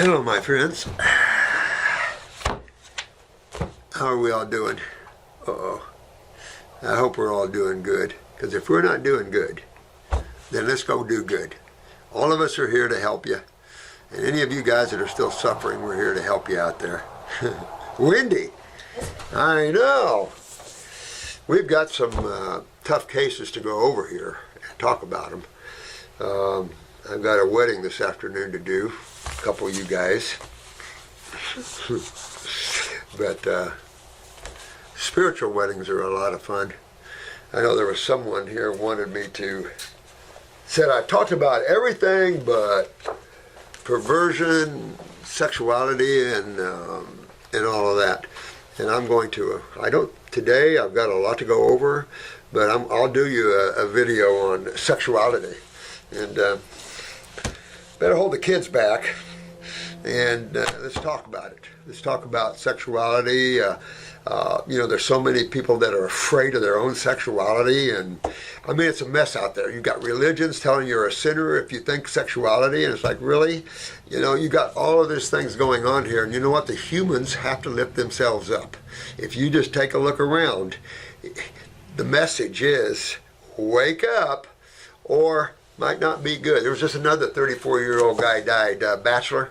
Hello, my friends. How are we all doing? Uh-oh. I hope we're all doing good, because if we're not doing good, then let's go do good. All of us are here to help you, and any of you guys that are still suffering, we're here to help you out there. Windy. I know. We've got some tough cases to go over here and talk about them. I've got a wedding this afternoon to do, a couple of you guys. But spiritual weddings are a lot of fun. I know there was someone here who wanted me to, said I talked about everything but perversion, sexuality, and all of that. And I'm going to, today I've got a lot to go over, but I'll do you a video on sexuality. And better hold the kids back and let's talk about it. Let's talk about sexuality. There's so many people that are afraid of their own sexuality, and I mean, it's a mess out there. You've got religions telling you're a sinner if you think sexuality, and it's like, really? You got all of these things going on here, and you know what? The humans have to lift themselves up. If you just take a look around, the message is, wake up, or might not be good. There was just another 34-year-old guy died, bachelor.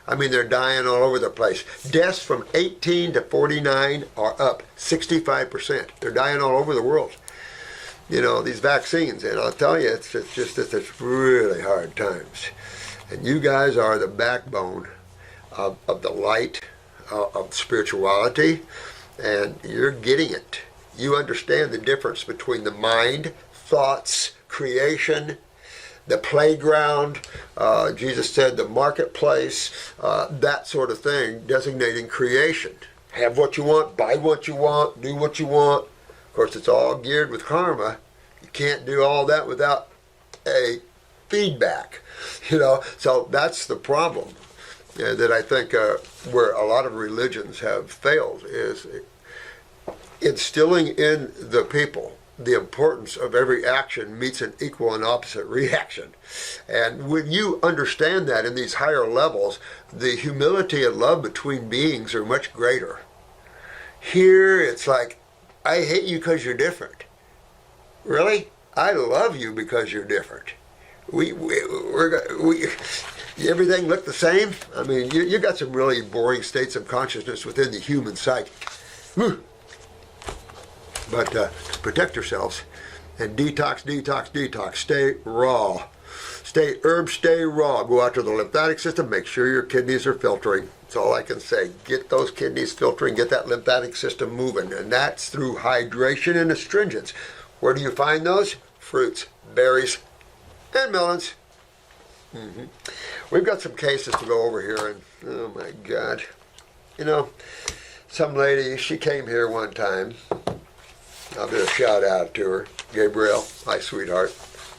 I mean, they're dying all over the place. Deaths from 18 to 49 are up 65%. They're dying all over the world. These vaccines, and I'll tell you, it's really hard times. And you guys are the backbone of the light, of spirituality, and you're getting it. You understand the difference between the mind, thoughts, creation, the playground, Jesus said the marketplace, that sort of thing, designating creation. Have what you want, buy what you want, do what you want. Of course, it's all geared with karma. You can't do all that without a feedback, So that's the problem that I think where a lot of religions have failed, is instilling in the people the importance of every action meets an equal and opposite reaction. And when you understand that in these higher levels, the humility and love between beings are much greater. Here it's like, I hate you because you're different. Really? I love you because you're different. Everything look the same? I mean, you got some really boring states of consciousness within the human psyche. But protect yourselves and detox. Stay raw. Stay raw. Go out to the lymphatic system. Make sure your kidneys are filtering. That's all I can say. Get those kidneys filtering. Get that lymphatic system moving. And that's through hydration and astringents. Where do you find those? Fruits, berries, and melons. We've got some cases to go over here. And oh my God. Some lady, she came here one time. I'll do a shout out to her. Gabrielle, hi sweetheart.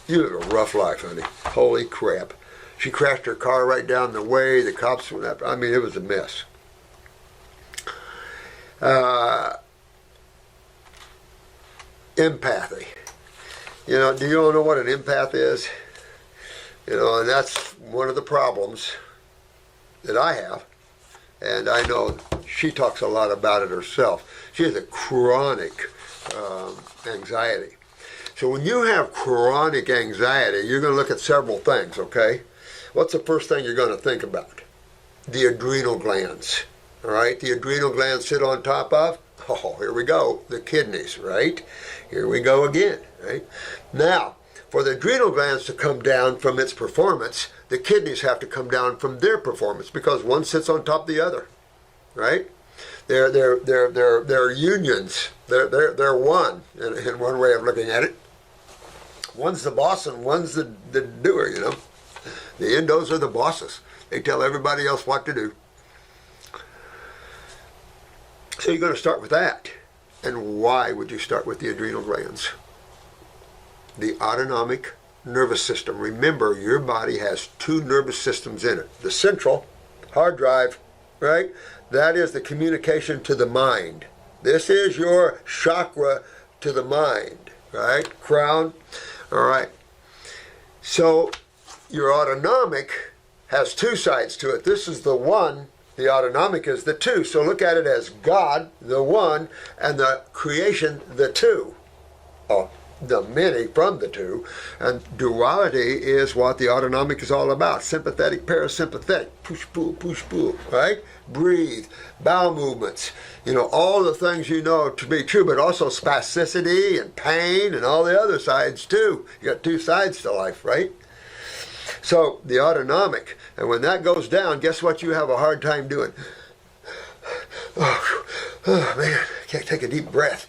You live a rough life, honey. Holy crap. She crashed her car right down the way. The cops went after. I mean, it was a mess. Empathy. Do you all know what an empath is? And that's one of the problems that I have. And I know she talks a lot about it herself. She has a chronic anxiety. So when you have chronic anxiety, you're going to look at several things, okay? What's the first thing you're going to think about? The adrenal glands, all right? The adrenal glands sit on top of, here we go, the kidneys, right? Here we go again, right? Now, for the adrenal glands to come down from its performance, the kidneys have to come down from their performance, because one sits on top of the other, right? They're unions. They're one in one way of looking at it. One's the boss and one's the doer. The endos are the bosses. They tell everybody else what to do. So you're going to start with that. And why would you start with the adrenal glands? The autonomic nervous system. Remember, your body has two nervous systems in it. The central hard drive, right? That is the communication to the mind. This is your chakra to the mind, right? Crown. All right. So your autonomic has two sides to it. This is the one, the autonomic is the two. So look at it as God, the one, and the creation, the two. Oh, the many from the two. And duality is what the autonomic is all about. Sympathetic, parasympathetic, push, pull, right? Breathe, bowel movements, all the things you know to be true, but also spasticity and pain and all the other sides too. You got two sides to life, right? So the autonomic, and when that goes down, guess what you have a hard time doing? Oh man, can't take a deep breath.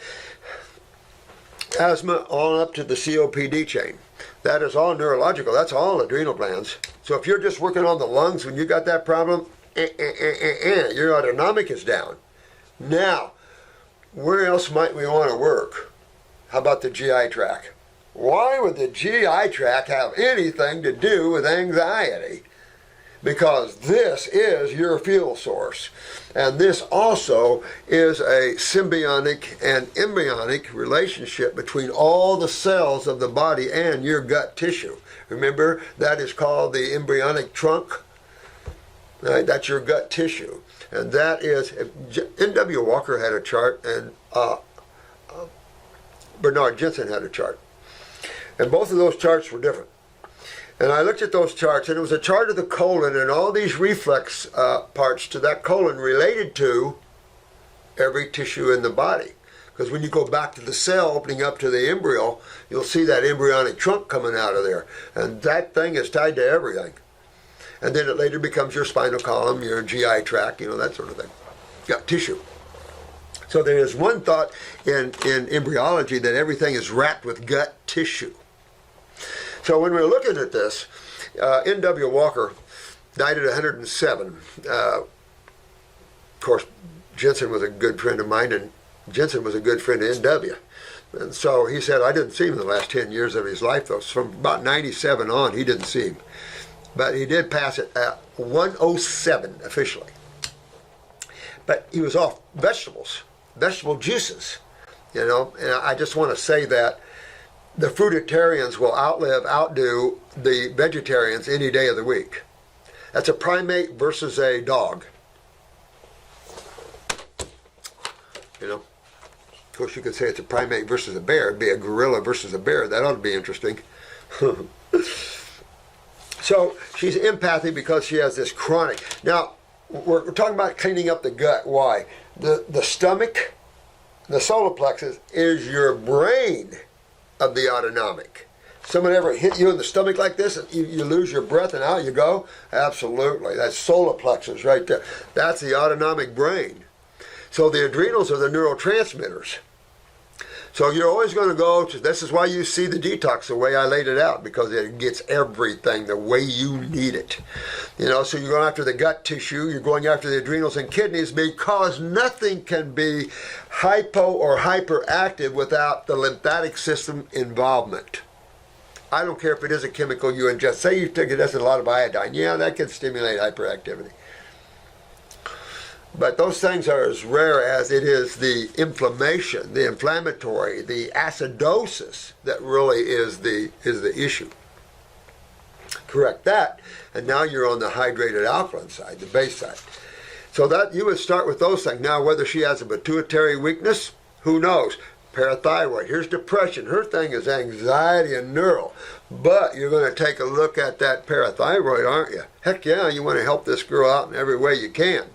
Asthma on up to the COPD chain. That is all neurological. That's all adrenal glands. So if you're just working on the lungs when you got that problem, your autonomic is down. Now, where else might we want to work? How about the GI tract? Why would the GI tract have anything to do with anxiety? Because this is your fuel source. And this also is a symbiotic and embryonic relationship between all the cells of the body and your gut tissue. Remember, that is called the embryonic trunk. Right? That's your gut tissue. And that is, N.W. Walker had a chart, and Bernard Jensen had a chart. And both of those charts were different. And I looked at those charts, and it was a chart of the colon and all these reflex parts to that colon related to every tissue in the body. Because when you go back to the cell opening up to the embryo, you'll see that embryonic trunk coming out of there. And that thing is tied to everything. And then it later becomes your spinal column, your GI tract, that sort of thing. Got tissue. So there is one thought in embryology that everything is wrapped with gut tissue. So when we're looking at this, N.W. Walker died at 107. Of course, Jensen was a good friend of mine, and Jensen was a good friend of N.W. And so he said, I didn't see him the last 10 years of his life, though. So from about 97 on, he didn't see him. But he did pass it at 107 officially. But he was off vegetables, vegetable juices, And I just want to say that the fruitarians will outdo the vegetarians any day of the week. That's a primate versus a dog. Of course, you could say it's a primate versus a bear. It'd be a gorilla versus a bear. That ought to be interesting. So she's empathy because she has this chronic. Now, we're talking about cleaning up the gut. Why? The stomach, the solar plexus, is your brain of the autonomic. Someone ever hit you in the stomach like this and you lose your breath and out you go? Absolutely. That's solar plexus right there. That's the autonomic brain. So the adrenals are the neurotransmitters. So you're always going to go to, this is why you see the detox the way I laid it out, because it gets everything the way you need it. So you're going after the gut tissue, you're going after the adrenals and kidneys, because nothing can be hypo or hyperactive without the lymphatic system involvement. I don't care if it is a chemical you ingest. Say you took a lot of iodine. Yeah, that can stimulate hyperactivity. But those things are as rare as it is the inflammation, the inflammatory, the acidosis that really is the issue. Correct that, and now you're on the hydrated alkaline side, the base side. So that you would start with those things. Now, whether she has a pituitary weakness, who knows? Parathyroid. Here's depression. Her thing is anxiety and neural. But you're going to take a look at that parathyroid, aren't you? Heck yeah, you want to help this girl out in every way you can.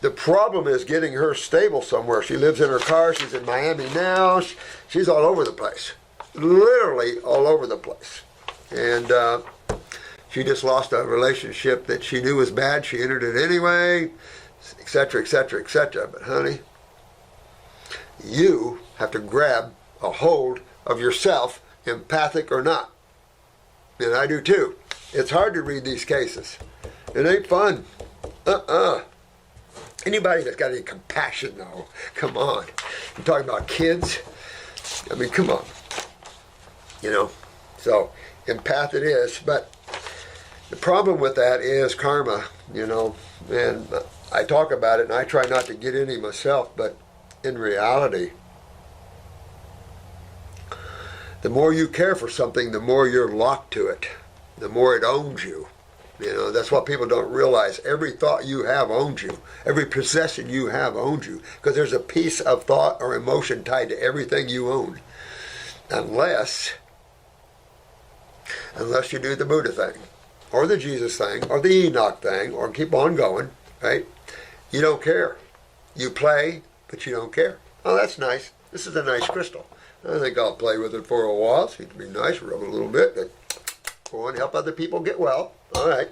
The problem is getting her stable somewhere. She lives in her car. She's in Miami now. She's all over the place. Literally all over the place. And she just lost a relationship that she knew was bad. She entered it anyway, etc., etc., etc. But honey, you have to grab a hold of yourself, empathic or not. And I do too. It's hard to read these cases. It ain't fun. Anybody that's got any compassion, though, come on. You're talking about kids? I mean, come on. So empath it is. But the problem with that is karma, and I talk about it and I try not to get any myself, but in reality, the more you care for something, the more you're locked to it, the more it owns you. You know, that's what people don't realize. Every thought you have owns you. Every possession you have owns you. Because there's a piece of thought or emotion tied to everything you own. Unless you do the Buddha thing, or the Jesus thing, or the Enoch thing, or keep on going, right? You don't care. You play, but you don't care. Oh, that's nice. This is a nice crystal. I think I'll play with it for a while. Seems to be nice. Rub it a little bit. Go and help other people get well. All right.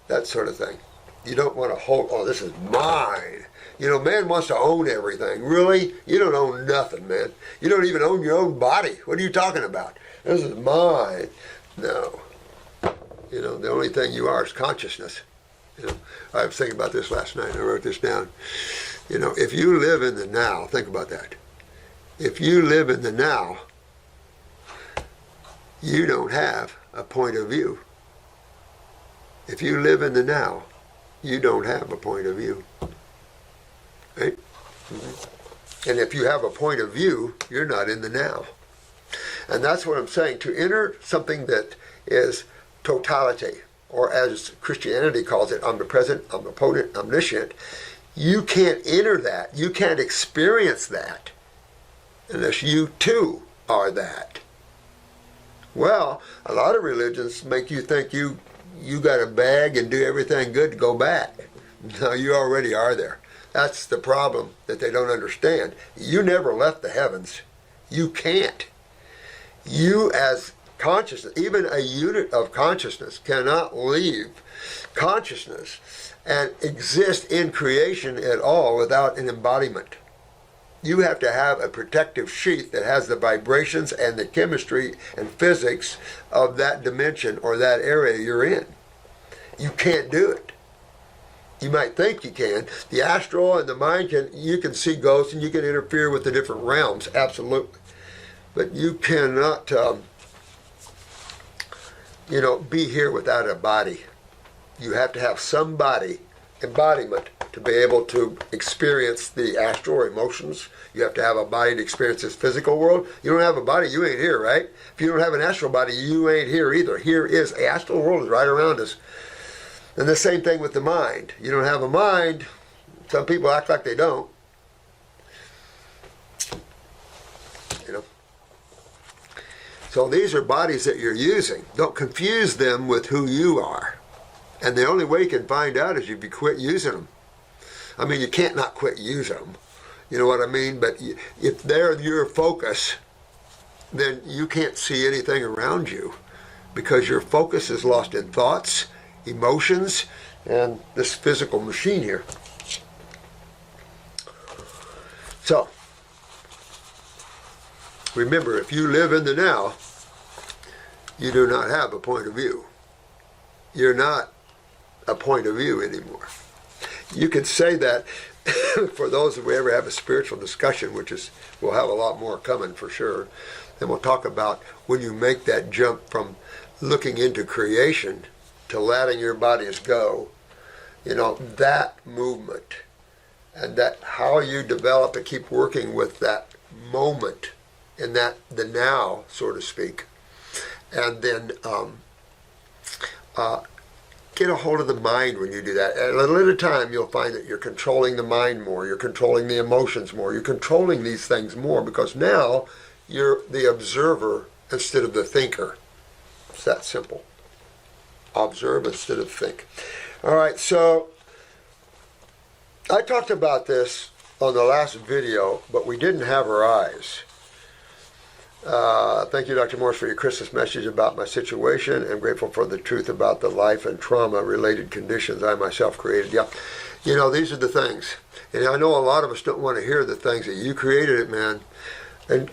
That sort of thing. You don't want to hold, oh, this is mine. You know, man wants to own everything. Really? You don't own nothing, man. You don't even own your own body. What are you talking about? This is mine. No. You know, the only thing you are is consciousness. You know, I was thinking about this last night. I wrote this down. You know, if you live in the now, think about that. If you live in the now, you don't have a point of view. If you live in the now, you don't have a point of view. Right? Mm-hmm. And if you have a point of view, you're not in the now. And that's what I'm saying. To enter something that is totality, or as Christianity calls it, omnipresent, omnipotent, omniscient, you can't enter that. You can't experience that unless you too are that. Well, a lot of religions make you think you got to beg and do everything good to go back. No, you already are there. That's the problem that they don't understand. You never left the heavens. You can't. You as consciousness, even a unit of consciousness, cannot leave consciousness and exist in creation at all without an embodiment. You have to have a protective sheath that has the vibrations and the chemistry and physics of that dimension or that area you're in. You can't do it. You might think you can. The astral and the mind you can see ghosts and you can interfere with the different realms, absolutely. But you cannot, be here without a body. You have to have some body, embodiment, to be able to experience the astral or emotions. You have to have a body to experience this physical world. You don't have a body, you ain't here, right? If you don't have an astral body, you ain't here either. Here is, the astral world is right around us. And the same thing with the mind. You don't have a mind. Some people act like they don't. You know. So these are bodies that you're using. Don't confuse them with who you are. And the only way you can find out is if you quit using them. I mean, you can't not quit using them. You know what I mean? But if they're your focus, then you can't see anything around you because your focus is lost in thoughts, emotions, and this physical machine here. So, remember, if you live in the now, you do not have a point of view. You're not a point of view anymore. You could say that for those if we ever have a spiritual discussion, which is, we'll have a lot more coming for sure, and we'll talk about when you make that jump from looking into creation to letting your bodies go, that movement, and that how you develop and keep working with that moment in that the now, so to speak, and then get a hold of the mind when you do that. And a little at a time, you'll find that you're controlling the mind more, you're controlling the emotions more, you're controlling these things more because now you're the observer instead of the thinker. It's that simple. Observe instead of think. All right, so I talked about this on the last video, but we didn't have our eyes. Thank you, Dr. Morse, for your Christmas message about my situation. I'm grateful for the truth about the life and trauma-related conditions I myself created. Yeah, these are the things. And I know a lot of us don't want to hear the things that you created it, man. And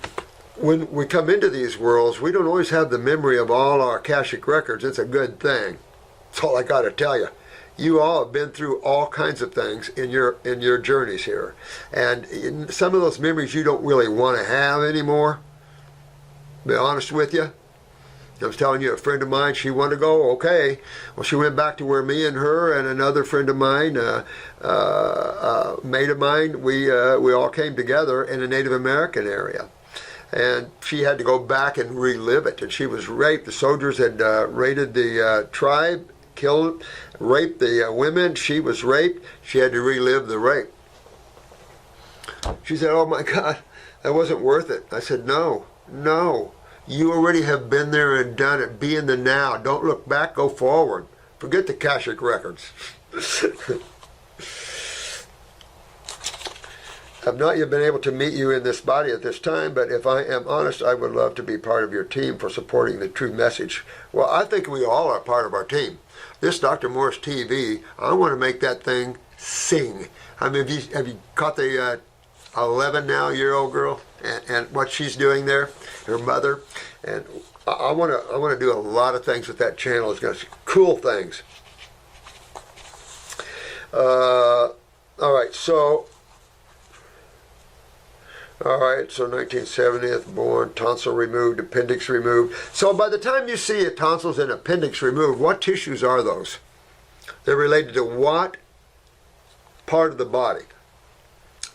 when we come into these worlds, we don't always have the memory of all our Akashic records. It's a good thing. That's all I got to tell you. You all have been through all kinds of things in your journeys here. And some of those memories you don't really want to have anymore. Be honest with you. I was telling you, a friend of mine, she wanted to go, okay. Well, she went back to where me and her and another friend of mine, mate of mine, we all came together in a Native American area. And she had to go back and relive it. And she was raped. The soldiers had raided the tribe killed, raped the women. She was raped. She had to relive the rape. She said, oh my God, that wasn't worth it. I said, no, no. You already have been there and done it. Be in the now. Don't look back, go forward. Forget the Akashic records. I've not yet been able to meet you in this body at this time, but if I am honest, I would love to be part of your team for supporting the true message. Well, I think we all are part of our team. This Dr. Morse TV, I want to make that thing sing. I mean, have you caught the 11-now-year-old girl and what she's doing there, her mother? And I want to do a lot of things with that channel. It's going to be cool things. All right, so 1970th, born, tonsil removed, appendix removed. So by the time you see a tonsils and appendix removed, what tissues are those? They're related to what part of the body?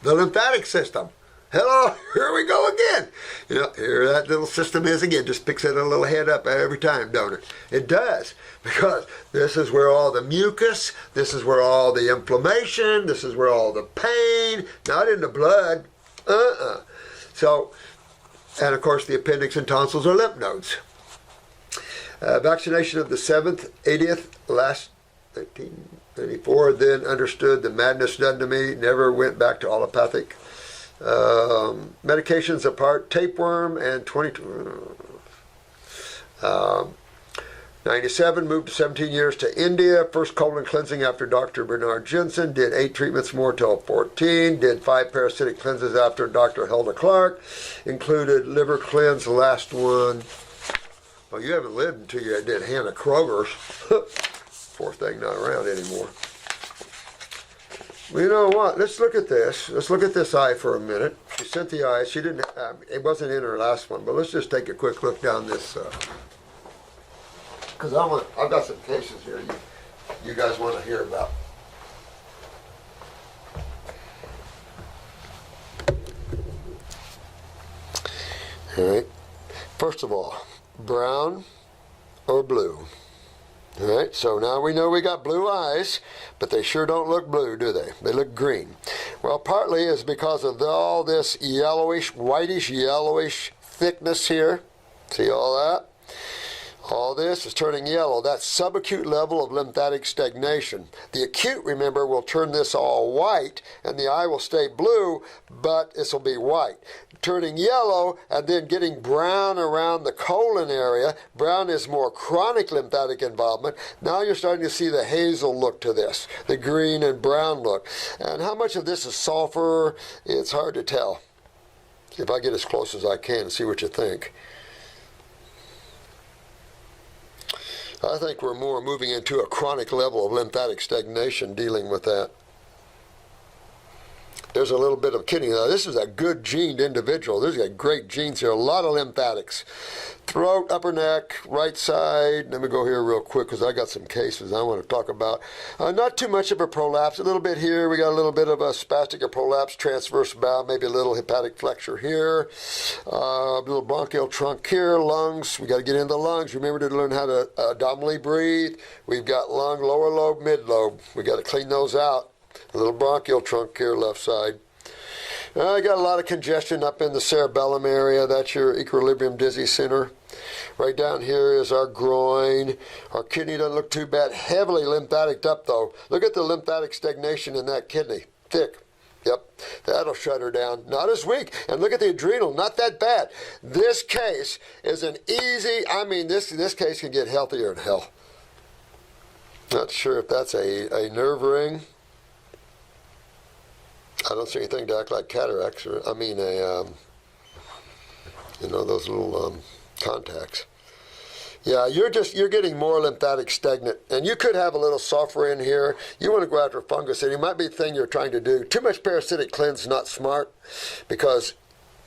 The lymphatic system. Hello, here we go again. You know, here that little system is again. Just picks it a little head up every time, don't it? It does, because this is where all the mucus, this is where all the inflammation, this is where all the pain, not in the blood. So, and of course the appendix and tonsils are lymph nodes. Vaccination of the 7th, 80th, last 1994, then understood the madness done to me, never went back to allopathic. Medications apart, tapeworm and 97, moved to 17 years to India, first colon cleansing after Dr. Bernard Jensen, did 8 treatments more till 14, did 5 parasitic cleanses after Dr. Hilda Clark, included liver cleanse, last one. Well, you haven't lived until you did Hannah Kroger's. Poor thing, not around anymore. Well, you know what? Let's look at this. Let's look at this eye for a minute. She sent the eye. She didn't. It wasn't in her last one, but let's just take a quick look down this. Because I've got some cases here you guys want to hear about. All right. First of all, brown or blue. All right, so now we know we got blue eyes, but they sure don't look blue, do they? They look green. Well, partly is because of all this yellowish, whitish, yellowish thickness here. See all that? All this is turning yellow. That's subacute level of lymphatic stagnation. The acute, remember, will turn this all white, and the eye will stay blue, but this will be white. Turning yellow and then getting brown around the colon area. Brown is more chronic lymphatic involvement. Now you're starting to see the hazel look to this, the green and brown look. And how much of this is sulfur? It's hard to tell. If I get as close as I can and see what you think. I think we're more moving into a chronic level of lymphatic stagnation dealing with that. There's a little bit of kidney. Now, this is a good gened individual. There's got great genes here. A lot of lymphatics. Throat, upper neck, right side. Let me go here real quick because I got some cases I want to talk about. Not too much of a prolapse. A little bit here. We got a little bit of a spastic or prolapse, transverse bowel, maybe a little hepatic flexure here. A little bronchial trunk here. Lungs. We got to get into the lungs. Remember to learn how to abdominally breathe. We've got lung, lower lobe, mid lobe. We got to clean those out. A little bronchial trunk here, left side. I got a lot of congestion up in the cerebellum area. That's your equilibrium dizzy center. Right down here is our groin. Our kidney doesn't look too bad. Heavily lymphatic up, though. Look at the lymphatic stagnation in that kidney. Thick. Yep, that'll shut her down. Not as weak. And look at the adrenal. Not that bad. This case is an easy, this case can get healthier than hell. Not sure if that's a nerve ring. I don't see anything to act like cataracts, or those little contacts. Yeah, you're getting more lymphatic stagnant, and you could have a little sulfur in here. You want to go after fungus, and it might be the thing you're trying to do. Too much parasitic cleanse, not smart, because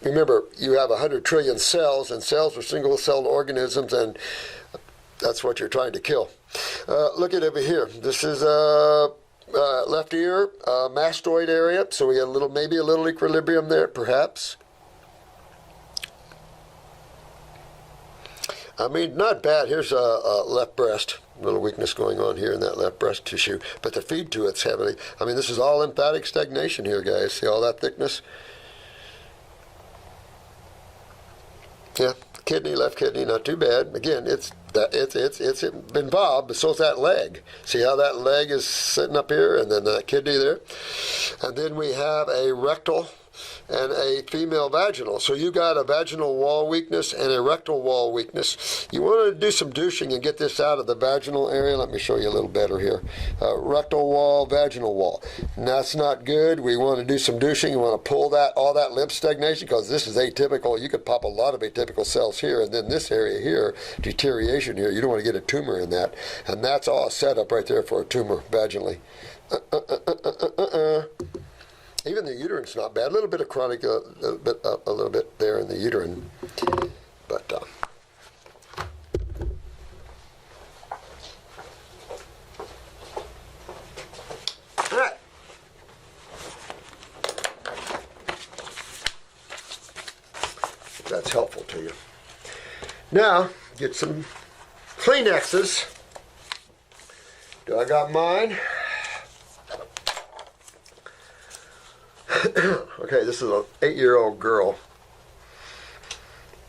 remember, you have 100 trillion cells, and cells are single-celled organisms, and that's what you're trying to kill. Look at over here. This is left ear, mastoid area, so we got maybe a little equilibrium there, perhaps. I mean, not bad. Here's a left breast. A little weakness going on here in that left breast tissue. But the feed to it's heavily. I mean, this is all lymphatic stagnation here, guys. See all that thickness? Yeah, kidney, left kidney, not too bad. Again, it's involved, but so's that leg. See how that leg is sitting up here, and then that kidney there? And then we have a rectal and a female vaginal. So you got a vaginal wall weakness and a rectal wall weakness. You want to do some douching and get this out of the vaginal area. Let me show you a little better here. Rectal wall, vaginal wall. And that's not good. We want to do some douching. You want to pull that all that lymph stagnation, because this is atypical. You could pop a lot of atypical cells here, and then this area here, deterioration here. You don't want to get a tumor in that. And that's all set up right there for a tumor vaginally. Even the uterine's not bad. A little bit of chronic, a little bit there in the uterine, but all right. That's helpful to you. Now get some Kleenexes. Do I got mine? Okay, this is an 8-year-old girl,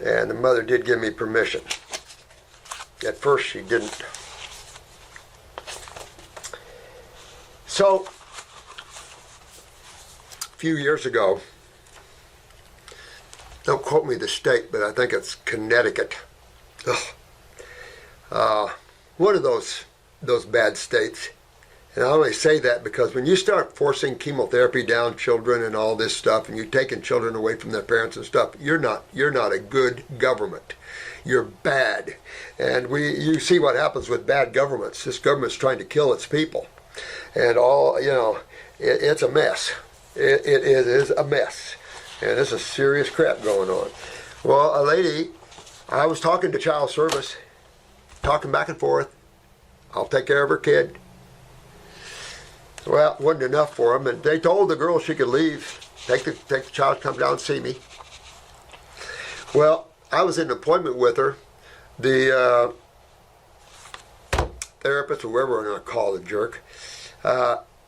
and the mother did give me permission. At first she didn't. So, a few years ago, don't quote me the state, but I think it's Connecticut. One of those bad states. And I only say that because when you start forcing chemotherapy down children and all this stuff, and you're taking children away from their parents and stuff, you're not a good government. You're bad. And you see what happens with bad governments. This government's trying to kill its people. And it's a mess. It is a mess. And there's a serious crap going on. Well, a lady, I was talking to child service, talking back and forth. I'll take care of her kid. Well, it wasn't enough for them, and they told the girl she could leave, take the child, come down and see me. Well, I was in an appointment with her. The therapist, or whoever I'm going to call the jerk,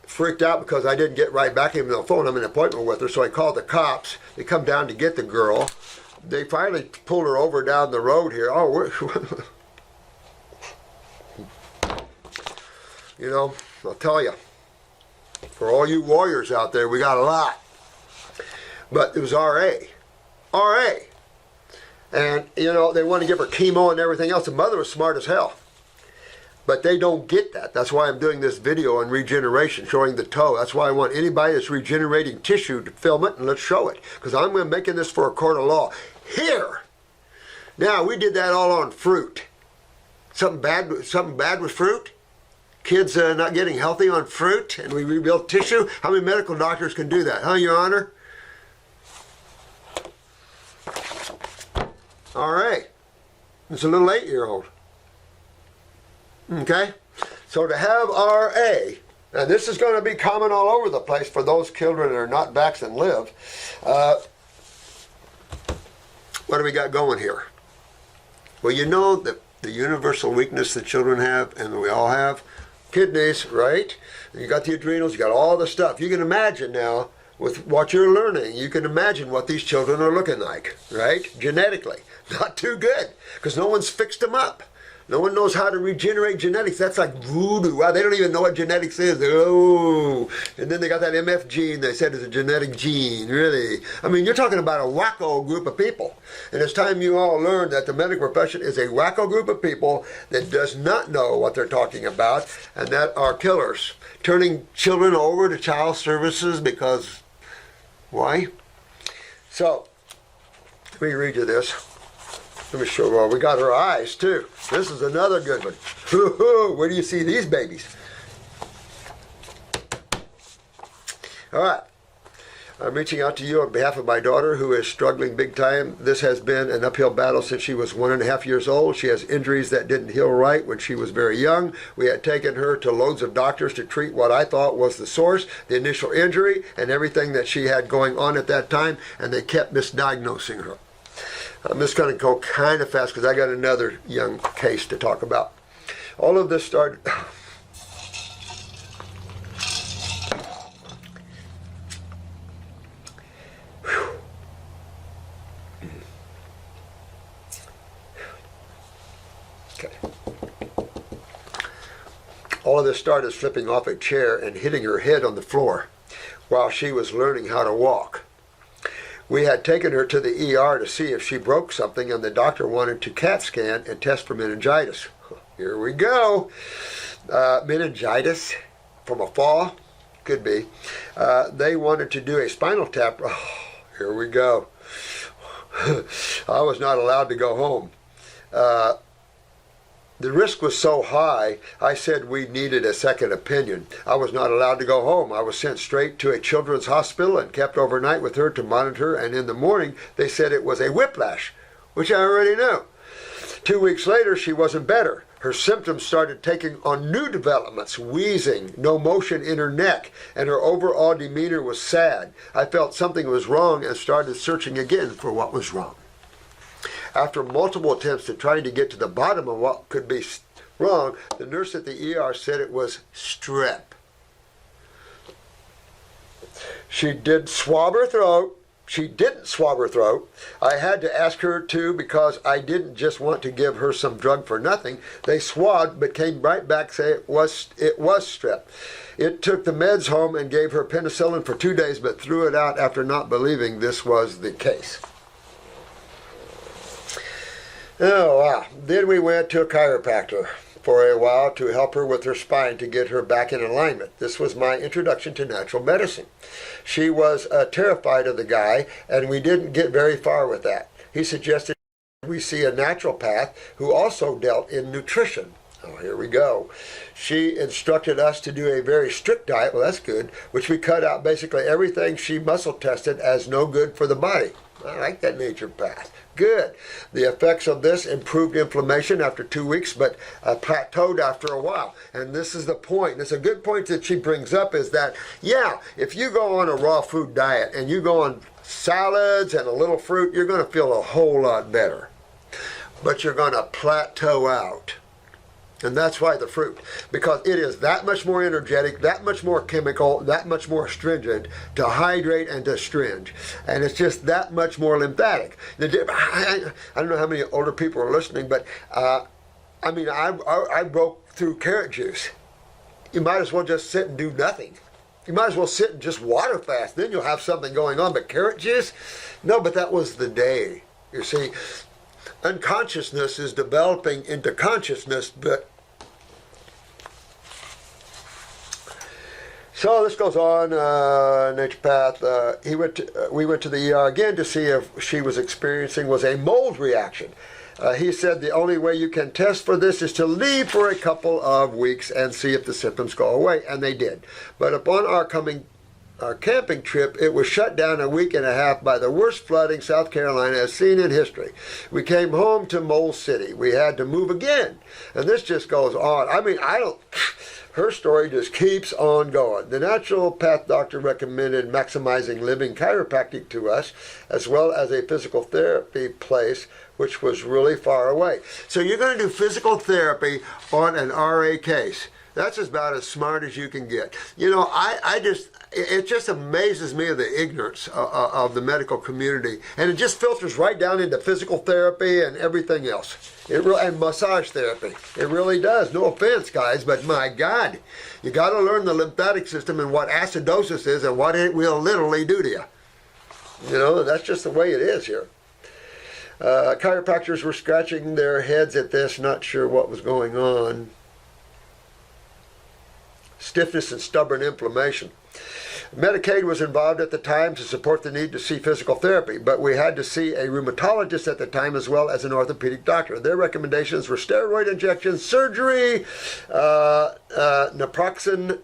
freaked out because I didn't get right back to him on the phone. I'm in an appointment with her, so I called the cops. They come down to get the girl. They finally pulled her over down the road here. You know, I'll tell you. For all you warriors out there, we got a lot. But it was RA. And, you know, they want to give her chemo and everything else. The mother was smart as hell. But they don't get that. That's why I'm doing this video on regeneration, showing the toe. That's why I want anybody that's regenerating tissue to film it and let's show it. Because I'm making this for a court of law. Here. Now, we did that all on fruit. Something bad with fruit? Kids not getting healthy on fruit, and we rebuild tissue. How many medical doctors can do that, huh, Your Honor? All right. It's a little 8-year-old. Okay? So to have RA, and this is going to be common all over the place for those children that are not vaxxed and live. What do we got going here? Well, you know that the universal weakness that children have, and we all have, kidneys, right? You got the adrenals, you got all the stuff. You can imagine now, with what you're learning, you can imagine what these children are looking like, right? Genetically. Not too good, because no one's fixed them up. No one knows how to regenerate genetics. That's like voodoo. Wow, they don't even know what genetics is. Oh, and then they got that MF gene they said is a genetic gene. Really? I mean, you're talking about a wacko group of people. And it's time you all learn that the medical profession is a wacko group of people that does not know what they're talking about and that are killers. Turning children over to child services because, why? So, let me read you this. Let me show you. Well, we got her eyes too. This is another good one. Where do you see these babies? All right. I'm reaching out to you on behalf of my daughter who is struggling big time. This has been an uphill battle since she was 1.5 years old. She has injuries that didn't heal right when she was very young. We had taken her to loads of doctors to treat what I thought was the source, the initial injury, and everything that she had going on at that time, and they kept misdiagnosing her. I'm just going to go kind of fast because I got another young case to talk about. All of this started... All of this started slipping off a chair and hitting her head on the floor while she was learning how to walk. We had taken her to the ER to see if she broke something, and the doctor wanted to CAT scan and test for meningitis. Here we go. Meningitis from a fall? Could be. They wanted to do a spinal tap. Oh, here we go. I was not allowed to go home. The risk was so high, I said we needed a second opinion. I was not allowed to go home. I was sent straight to a children's hospital and kept overnight with her to monitor, and in the morning they said it was a whiplash, which I already knew. 2 weeks later, she wasn't better. Her symptoms started taking on new developments, wheezing, no motion in her neck, and her overall demeanor was sad. I felt something was wrong and started searching again for what was wrong. After multiple attempts at trying to get to the bottom of what could be wrong, the nurse at the ER said it was strep. She didn't swab her throat. I had to ask her to because I didn't just want to give her some drug for nothing. They swabbed but came right back saying it was strep. It took the meds home and gave her penicillin for 2 days but threw it out after not believing this was the case. Oh, wow. Then we went to a chiropractor for a while to help her with her spine to get her back in alignment. This was my introduction to natural medicine. She was terrified of the guy, and we didn't get very far with that. He suggested we see a naturopath who also dealt in nutrition. Oh, here we go. She instructed us to do a very strict diet, well, that's good, which we cut out basically everything she muscle tested as no good for the body. I like that naturopath. Good. The effects of this improved inflammation after 2 weeks, but plateaued after a while. And this is the point. It's a good point that she brings up is that, yeah, if you go on a raw food diet and you go on salads and a little fruit, you're going to feel a whole lot better. But you're going to plateau out. And that's why the fruit, because it is that much more energetic, that much more chemical, that much more astringent to hydrate and to astringe. And it's just that much more lymphatic. I don't know how many older people are listening, but I broke through carrot juice. You might as well just sit and do nothing. You might as well sit and just water fast. Then you'll have something going on. But carrot juice? No, but that was the day. You see, unconsciousness is developing into consciousness, but so this goes on, naturopath. We went to the ER again to see if she was experiencing was a mold reaction. He said the only way you can test for this is to leave for a couple of weeks and see if the symptoms go away, and they did. But upon our camping trip, it was shut down a week and a half by the worst flooding South Carolina has seen in history. We came home to Mole City. We had to move again. And this just goes on. Her story just keeps on going. The naturopath doctor recommended maximizing living chiropractic to us, as well as a physical therapy place, which was really far away. So you're going to do physical therapy on an RA case. That's about as smart as you can get. You know, it just amazes me of the ignorance of the medical community. And it just filters right down into physical therapy and everything else. And massage therapy. It really does. No offense, guys, but my God, you got to learn the lymphatic system and what acidosis is and what it will literally do to you. You know, that's just the way it is here. Chiropractors were scratching their heads at this, not sure what was going on. Stiffness and stubborn inflammation. Medicaid was involved at the time to support the need to see physical therapy, but we had to see a rheumatologist at the time as well as an orthopedic doctor. Their recommendations were steroid injections, surgery, naproxen,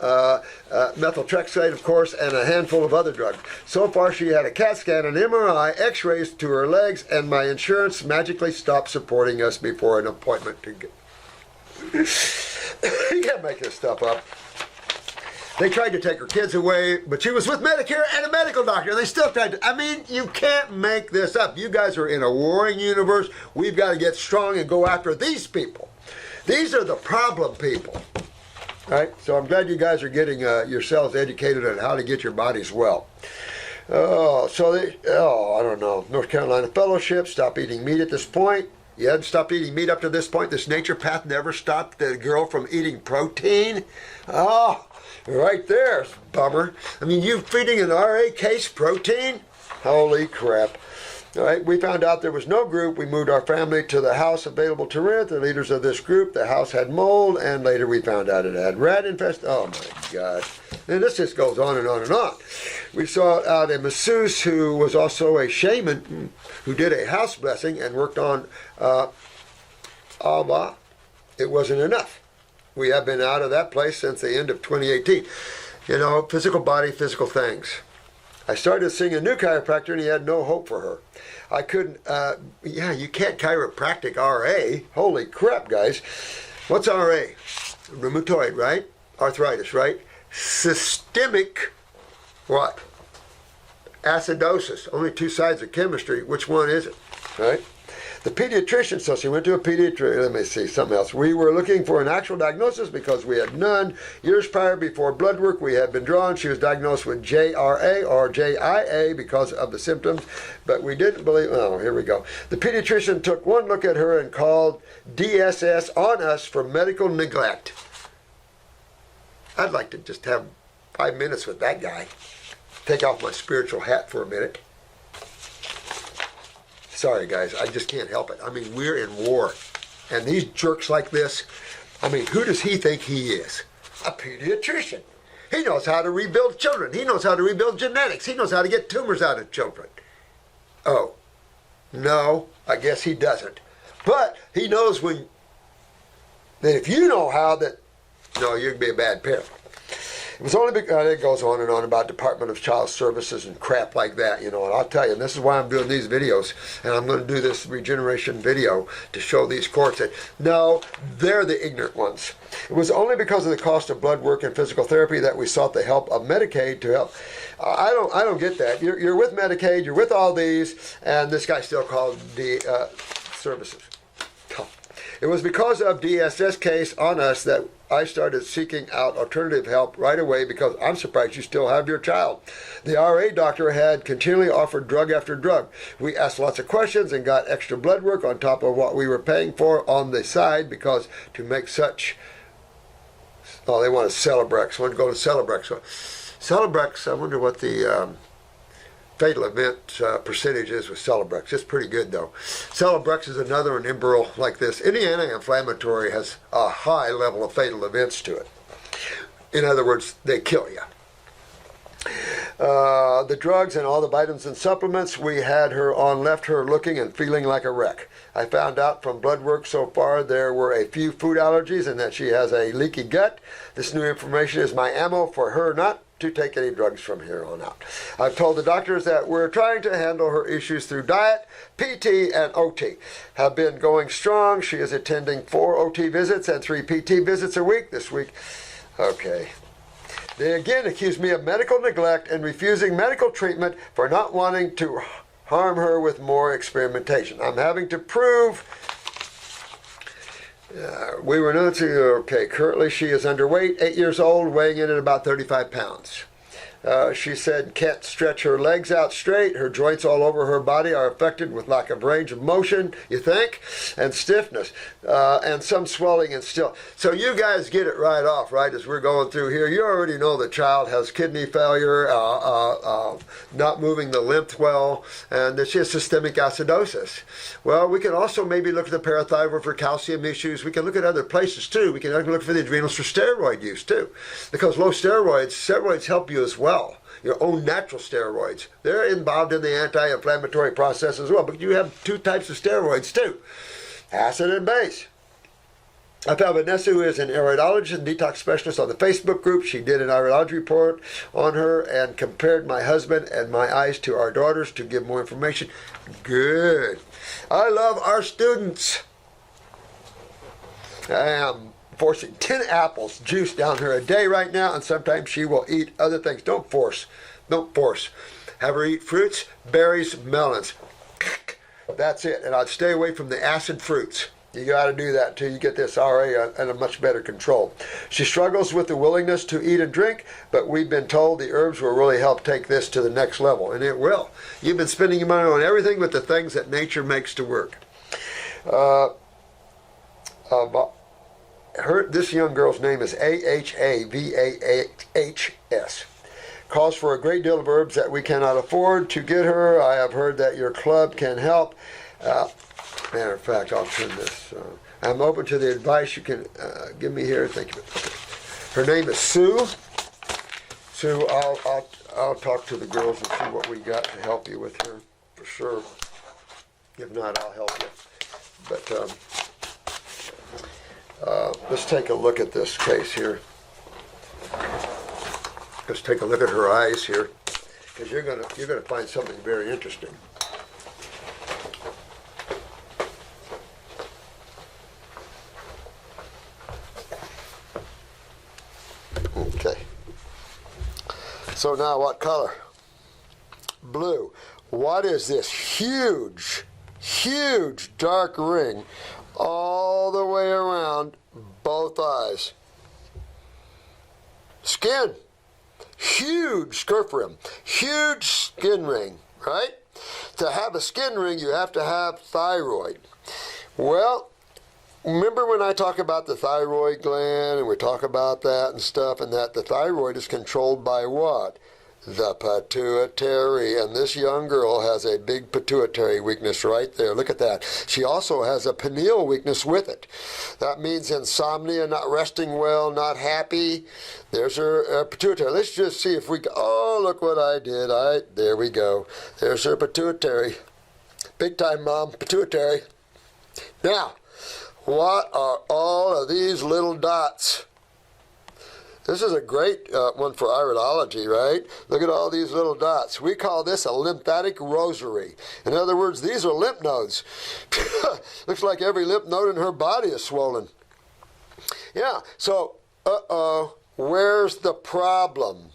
methotrexate, of course, and a handful of other drugs. So far, she had a CAT scan, an MRI, x-rays to her legs, and my insurance magically stopped supporting us before an appointment to get... You can't make this stuff up. They tried to take her kids away, but she was with Medicare and a medical doctor. They still tried to. I mean, you can't make this up. You guys are in a warring universe. We've got to get strong and go after these people. These are the problem people. Right? So I'm glad you guys are getting yourselves educated on how to get your bodies well. I don't know. North Carolina Fellowship, stop eating meat at this point. You hadn't stopped eating meat up to this point. This nature path never stopped the girl from eating protein. Oh, right there, bummer. I mean, you feeding an RA case protein? Holy crap. All right, we found out there was no group. We moved our family to the house available to rent. The leaders of this group, the house had mold, and later we found out it had rat infestation. Oh my God. And this just goes on and on and on. We saw out a masseuse who was also a shaman who did a house blessing and worked on Alba. It wasn't enough. We have been out of that place since the end of 2018. You know, physical body, physical things. I started seeing a new chiropractor and he had no hope for her. I couldn't, you can't chiropractic RA. Holy crap, guys. What's RA? Rheumatoid, right? Arthritis, right? Systemic, what? Acidosis. Only two sides of chemistry. Which one is it, right? The pediatrician, so she went to a pediatrician. Let me see, something else. We were looking for an actual diagnosis because we had none. Years prior, before blood work, we had been drawn. She was diagnosed with JRA or JIA because of the symptoms, but we didn't believe. Oh, here we go. The pediatrician took one look at her and called DSS on us for medical neglect. I'd like to just have 5 minutes with that guy. Take off my spiritual hat for a minute. Sorry, guys, I just can't help it. I mean, we're in war. And these jerks like this, I mean, who does he think he is? A pediatrician. He knows how to rebuild children. He knows how to rebuild genetics. He knows how to get tumors out of children. Oh, no, I guess he doesn't. But he knows that if you know how, that, no, you're going to be a bad parent. It was only because it goes on and on about Department of Child Services and crap like that, you know. And I'll tell you, and this is why I'm doing these videos, and I'm going to do this regeneration video to show these courts that, no, they're the ignorant ones. It was only because of the cost of blood work and physical therapy that we sought the help of Medicaid to help. I don't get that. You're with Medicaid, you're with all these, and this guy still called the services. It was because of DSS case on us that I started seeking out alternative help right away, because I'm surprised you still have your child. The RA doctor had continually offered drug after drug. We asked lots of questions and got extra blood work on top of what we were paying for on the side, because to make such, oh, they want a Celebrex. I want to go to Celebrex. So, Celebrex, I wonder what the fatal event percentage is with Celebrex. It's pretty good though. Celebrex is another one, Imbral, like this. Any anti-inflammatory has a high level of fatal events to it. In other words, they kill you. The drugs and all the vitamins and supplements we had her on left her looking and feeling like a wreck. I found out from blood work so far there were a few food allergies and that she has a leaky gut. This new information is my ammo for her not to take any drugs from here on out. I've told the doctors that we're trying to handle her issues through diet, PT, and OT. Have been going strong. She is attending 4 OT visits and 3 PT visits a week this week. Okay. They again accuse me of medical neglect and refusing medical treatment for not wanting to harm her with more experimentation. I'm having to prove we were known to, okay, currently she is underweight, 8 years old, weighing in at about 35 pounds. She said can't stretch her legs out straight. Her joints all over her body are affected with lack of range of motion, you think, and stiffness, and some swelling and still. So you guys get it right off, right, as we're going through here. You already know the child has kidney failure, not moving the lymph well, and that she has systemic acidosis. Well, we can also maybe look at the parathyroid for calcium issues. We can look at other places too. We can look for the adrenals for steroid use too, because low steroids help you as well. Your own natural steroids. They're involved in the anti-inflammatory process as well. But you have 2 types of steroids too. Acid and base. I found Vanessa, who is an iridologist and detox specialist, on the Facebook group. She did an iridology report on her and compared my husband and my eyes to our daughters to give more information. Good. I love our students. I am forcing 10 apples juice down her a day right now, and sometimes she will eat other things. Don't force. Don't force. Have her eat fruits, berries, melons. That's it. And I'd stay away from the acid fruits. You got to do that until you get this RA under much better control. She struggles with the willingness to eat and drink, but we've been told the herbs will really help take this to the next level, and it will. You've been spending your money on everything but the things that nature makes to work. This young girl's name is AHAVAHS. Calls for a great deal of herbs that we cannot afford to get her. I have heard that your club can help. Matter of fact, I'll turn this. I'm open to the advice you can give me here. Thank you. Her name is Sue. Sue, I'll talk to the girls and see what we got to help you with her for sure. If not, I'll help you. But let's take a look at this case here. Let's take a look at her eyes here, because you're gonna find something very interesting. Okay. So now what color? Blue. What is this huge, huge dark ring all the way around both eyes? Skin. Huge scurf rim. Huge skin ring, right? To have a skin ring, you have to have thyroid. Well, remember when I talk about the thyroid gland and we talk about that and stuff, and that the thyroid is controlled by what? The pituitary. And this young girl has a big pituitary weakness right there. Look at that. She also has a pineal weakness with it. That means insomnia, not resting well, not happy. There's her pituitary. Let's just see if we can. Oh, look what I did. There we go. There's her pituitary. Big time, Mom. Pituitary. Now, what are all of these little dots? This is a great one for iridology, right? Look at all these little dots. We call this a lymphatic rosary. In other words, these are lymph nodes. Looks like every lymph node in her body is swollen. Yeah, so, where's the problem?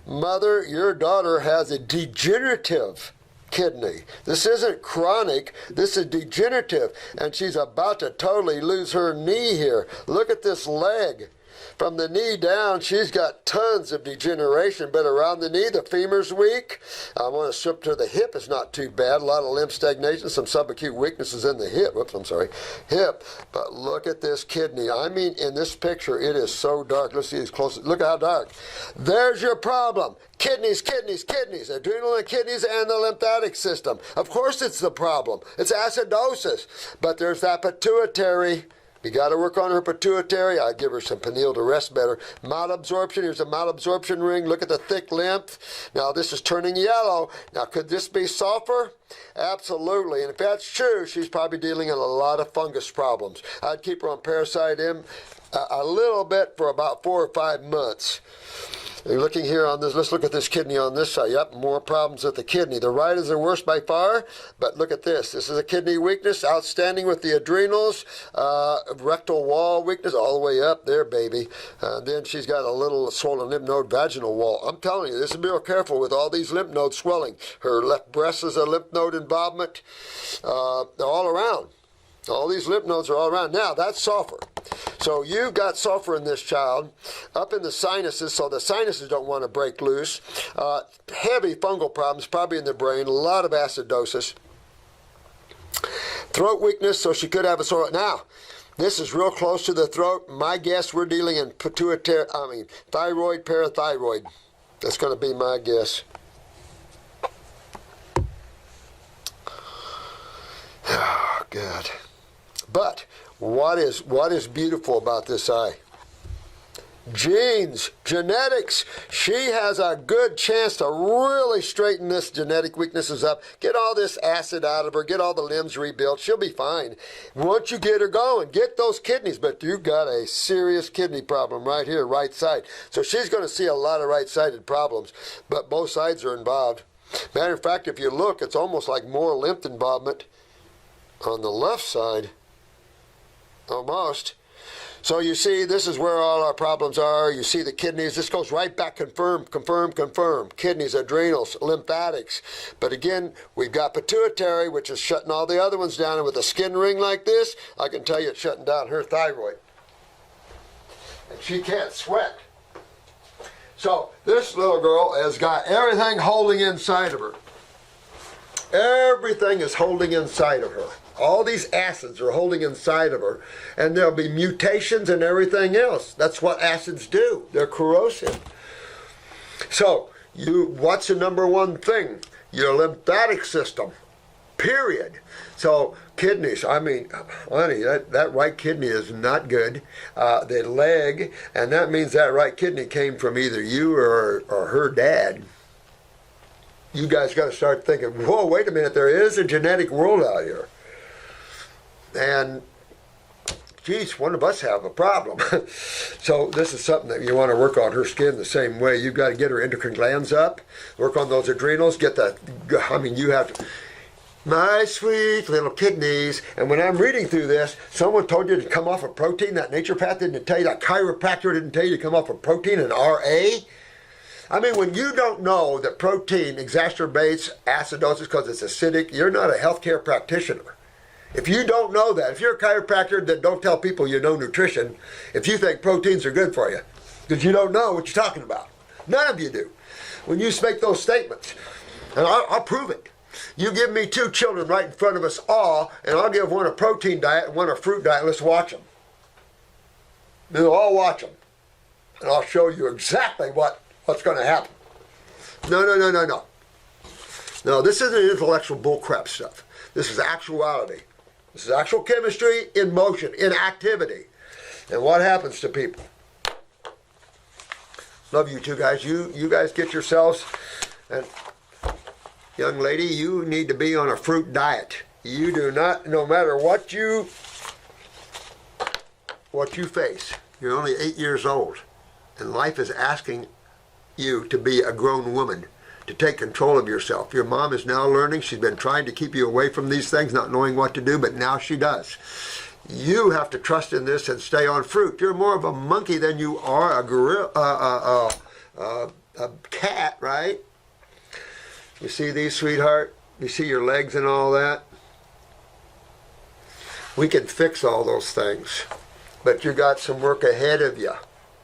Mother, your daughter has a degenerative kidney. This isn't chronic, this is degenerative, and she's about to totally lose her knee here. Look at this leg. From the knee down, she's got tons of degeneration, but around the knee, the femur's weak. I want to strip to the hip. It's not too bad. A lot of lymph stagnation, some subacute weaknesses in the hip. Whoops, I'm sorry. Hip. But look at this kidney. I mean, in this picture, it is so dark. Let's see as close. Look how dark. There's your problem. Kidneys, kidneys, kidneys. Adrenal and kidneys and the lymphatic system. Of course it's the problem. It's acidosis. But there's that pituitary. You got to work on her pituitary. I'd give her some pineal to rest better. Malabsorption. Here's a malabsorption ring. Look at the thick lymph. Now this is turning yellow. Now could this be sulfur? Absolutely. And if that's true, she's probably dealing in a lot of fungus problems. I'd keep her on Parasite M a little bit for about 4 or 5 months. You're looking here on this. Let's look at this kidney on this side. Yep, more problems with the kidney. The right is the worst by far, but look at this. This is a kidney weakness, outstanding with the adrenals, rectal wall weakness all the way up there, baby. Then she's got a little swollen lymph node vaginal wall. I'm telling you, this is be real careful with all these lymph nodes swelling. Her left breast is a lymph node involvement. They're all around. All these lymph nodes are all around. Now, that's sulfur. So you've got sulfur in this child up in the sinuses, so the sinuses don't want to break loose. Heavy fungal problems, probably in the brain, a lot of acidosis. Throat weakness, so she could have a sore. Now, this is real close to the throat. My guess, we're dealing in thyroid, parathyroid. That's going to be my guess. Oh, God. But what is beautiful about this eye? Genes, genetics. She has a good chance to really straighten this genetic weaknesses up. Get all this acid out of her. Get all the limbs rebuilt. She'll be fine. Once you get her going, get those kidneys. But you've got a serious kidney problem right here, right side. So she's going to see a lot of right-sided problems. But both sides are involved. Matter of fact, if you look, it's almost like more lymph involvement on the left side. Almost. So you see, this is where all our problems are. You see the kidneys. This goes right back, confirm. Kidneys, adrenals, lymphatics. But again, we've got pituitary, which is shutting all the other ones down. And with a skin ring like this, I can tell you it's shutting down her thyroid. And she can't sweat. So this little girl has got everything holding inside of her. Everything is holding inside of her. All these acids are holding inside of her, and there'll be mutations and everything else. That's what acids do. They're corrosive. So, what's the number one thing? Your lymphatic system, period. So, kidneys, I mean, honey, that right kidney is not good. The leg, and that means that right kidney came from either you or her dad. You guys got to start thinking, whoa, wait a minute, there is a genetic world out here. And, geez, one of us have a problem. So this is something that you want to work on her skin the same way. You've got to get her endocrine glands up, work on those adrenals, you have to, my sweet little kidneys. And when I'm reading through this, someone told you to come off of protein, that naturopath didn't tell you, that chiropractor didn't tell you to come off of protein and RA. I mean, when you don't know that protein exacerbates acidosis because it's acidic, you're not a healthcare practitioner. If you don't know that, if you're a chiropractor, then don't tell people you know nutrition if you think proteins are good for you, because you don't know what you're talking about. None of you do. When you make those statements, and I'll prove it. You give me two children right in front of us all, and I'll give one a protein diet and one a fruit diet. Let's watch them. We'll all watch them. And I'll show you exactly what's going to happen. No. No, this isn't intellectual bullcrap stuff. This is actuality. This is actual chemistry in motion, in activity. And what happens to people? Love you two guys. You guys get yourselves, and young lady, you need to be on a fruit diet. You do not, no matter what you face, you're only 8 years old. And life is asking you to be a grown woman, to take control of yourself. Your mom is now learning. She's been trying to keep you away from these things, not knowing what to do, but now she does. You have to trust in this and stay on fruit. You're more of a monkey than you are a gorilla, a cat, right? You see these, sweetheart? You see your legs and all that? We can fix all those things, but you got some work ahead of you.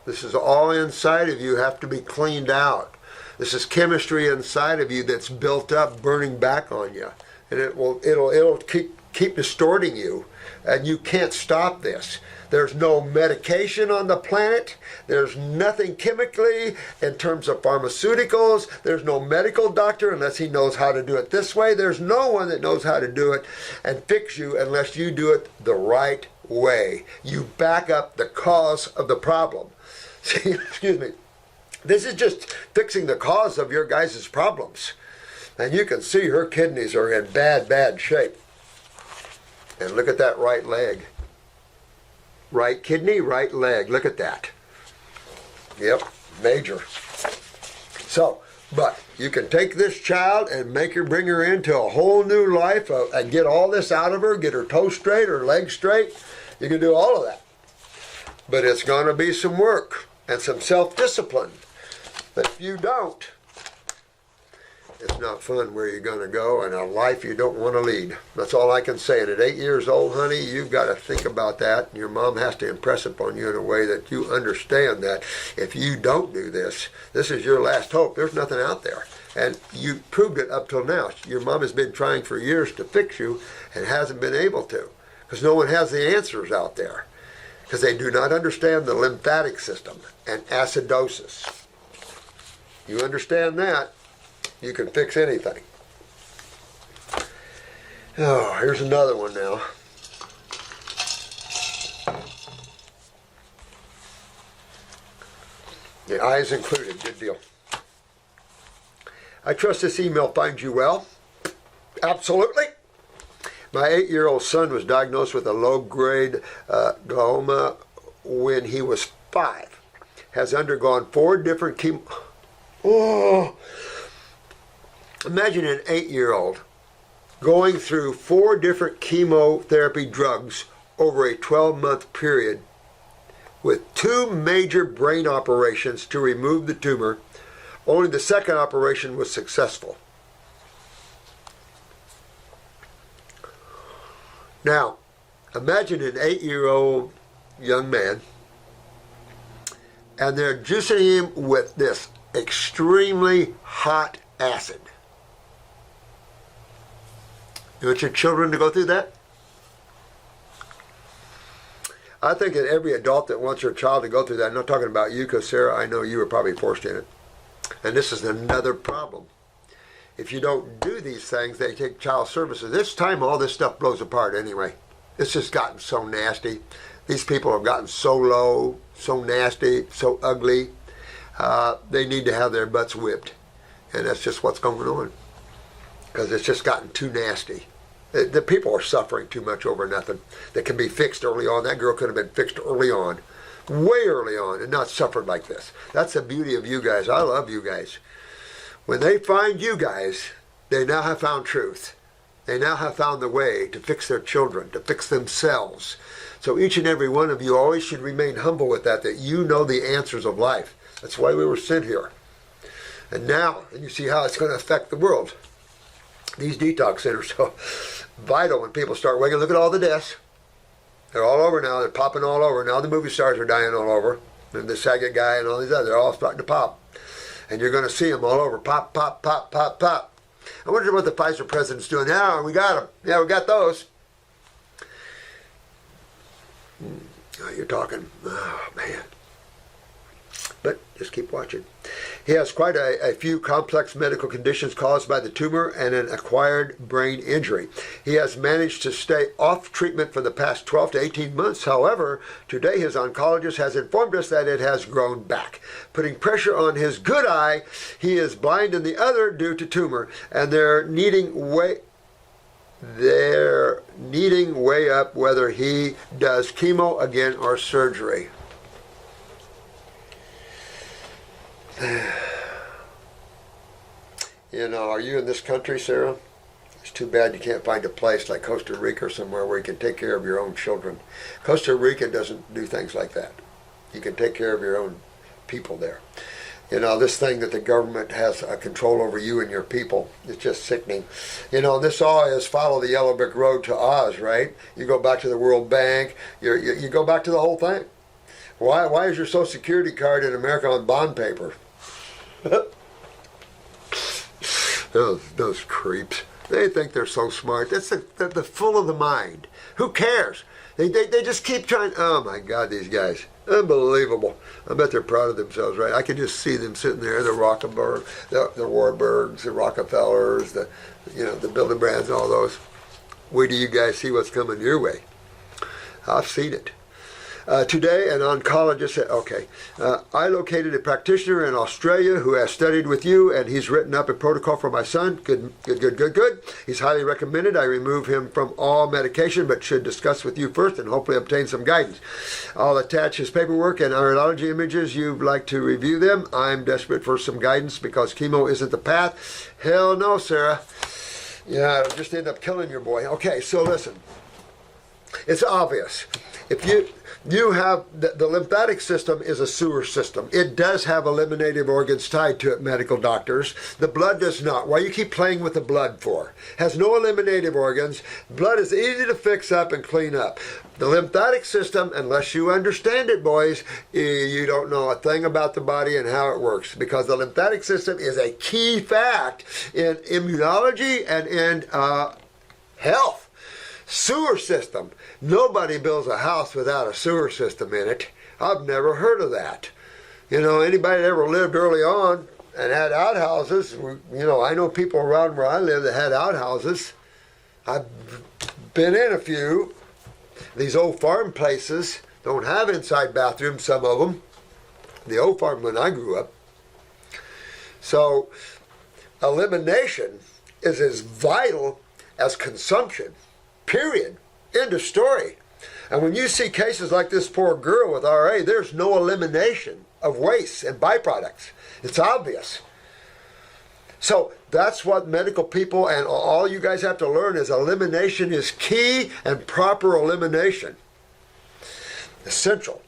This is all inside of you, have to be cleaned out. This is chemistry inside of you that's built up, burning back on you, and it'll keep distorting you, and you can't stop this. There's no medication on the planet. There's nothing chemically in terms of pharmaceuticals. There's no medical doctor unless he knows how to do it this way. There's no one that knows how to do it and fix you unless you do it the right way. You back up the cause of the problem. See, excuse me. This is just fixing the cause of your guys' problems. And you can see her kidneys are in bad shape. And look at that right leg. Right kidney, right leg. Look at that. Yep, major. So, but you can take this child and bring her into a whole new life and get all this out of her, get her toes straight, her legs straight. You can do all of that. But it's going to be some work and some self-discipline. But if you don't, it's not fun where you're going to go and a life you don't want to lead. That's all I can say. And at 8 years old, honey, you've got to think about that. Your mom has to impress upon you in a way that you understand that if you don't do this, this is your last hope. There's nothing out there. And you proved it up till now. Your mom has been trying for years to fix you and hasn't been able to, because no one has the answers out there, because they do not understand the lymphatic system and acidosis. You understand that, you can fix anything. Oh, here's another one now. The eyes included, good deal. I trust this email finds you well. Absolutely. My 8-year-old son was diagnosed with a low-grade glioma when he was 5. Has undergone 4 different Oh, imagine an 8-year-old going through 4 different chemotherapy drugs, over a 12-month period with 2 major brain operations to remove the tumor. Only the second operation was successful. Now, imagine an 8-year-old young man, and they're juicing him with this extremely hot acid. You want your children to go through that? I think that every adult that wants your child to go through that, I'm not talking about you, because Sarah, I know you were probably forced in it. And this is another problem. If you don't do these things, they take child services. This time, all this stuff blows apart anyway. It's just gotten so nasty. These people have gotten so low, so nasty, so ugly. They need to have their butts whipped. And that's just what's going on. Because it's just gotten too nasty. The people are suffering too much over nothing that can be fixed early on. That girl could have been fixed early on, way early on, and not suffered like this. That's the beauty of you guys. I love you guys. When they find you guys, they now have found truth. They now have found the way to fix their children, to fix themselves. So each and every one of you always should remain humble with that you know the answers of life. That's why we were sent here. And now, and you see how it's going to affect the world. These detox centers are so vital when people start waking. Look at all the deaths. They're all over now. They're popping all over. Now the movie stars are dying all over. And the Saget guy and all these others, they're all starting to pop. And you're going to see them all over. Pop, pop, pop, pop, pop. I wonder what the Pfizer president's doing. Yeah, we got them. Yeah, we got those. Oh, you're talking. Oh, man. But just keep watching. He has quite a few complex medical conditions caused by the tumor and an acquired brain injury. He has managed to stay off treatment for the past 12 to 18 months. However, today his oncologist has informed us that it has grown back, putting pressure on his good eye. He is blind in the other due to tumor, and they're needing way up whether he does chemo again or surgery. You know, are you in this country, Sarah? It's too bad you can't find a place like Costa Rica or somewhere where you can take care of your own children. Costa Rica doesn't do things like that. You can take care of your own people there. You know, this thing that the government has control over you and your people, it's just sickening. You know, this all is follow the yellow brick road to Oz, right? You go back to the World Bank, you go back to the whole thing. Why is your Social Security card in America on bond paper? Those creeps. They think they're so smart. That's the full of the mind. Who cares? They just keep trying. Oh my God, these guys. Unbelievable. I bet they're proud of themselves, right? I can just see them sitting there, the Rockenberg, the Warburgs, the Rockefellers, the Bilderbrands, all those. Wait till you guys see what's coming your way. I've seen it. Today, an oncologist said, I located a practitioner in Australia who has studied with you, and he's written up a protocol for my son. Good. He's highly recommended. I remove him from all medication, but should discuss with you first and hopefully obtain some guidance. I'll attach his paperwork and Iridology images. You'd like to review them? I'm desperate for some guidance because chemo isn't the path. Hell no, Sarah. Yeah, it'll just end up killing your boy. Okay, so listen. It's obvious. If you have, the lymphatic system is a sewer system. It does have eliminative organs tied to it, medical doctors. The blood does not. Why you keep playing with the blood for? Has no eliminative organs. Blood is easy to fix up and clean up. The lymphatic system, unless you understand it, boys, you don't know a thing about the body and how it works, because the lymphatic system is a key fact in immunology and in health. Sewer system. Nobody builds a house without a sewer system in it. I've never heard of that. You know, anybody that ever lived early on and had outhouses, I know people around where I live that had outhouses. I've been in a few. These old farm places don't have inside bathrooms, some of them. The old farm when I grew up. So, elimination is as vital as consumption. Period. End of story. And when you see cases like this poor girl with RA, there's no elimination of wastes and byproducts. It's obvious. So that's what medical people and all you guys have to learn is elimination is key, and proper elimination. essential.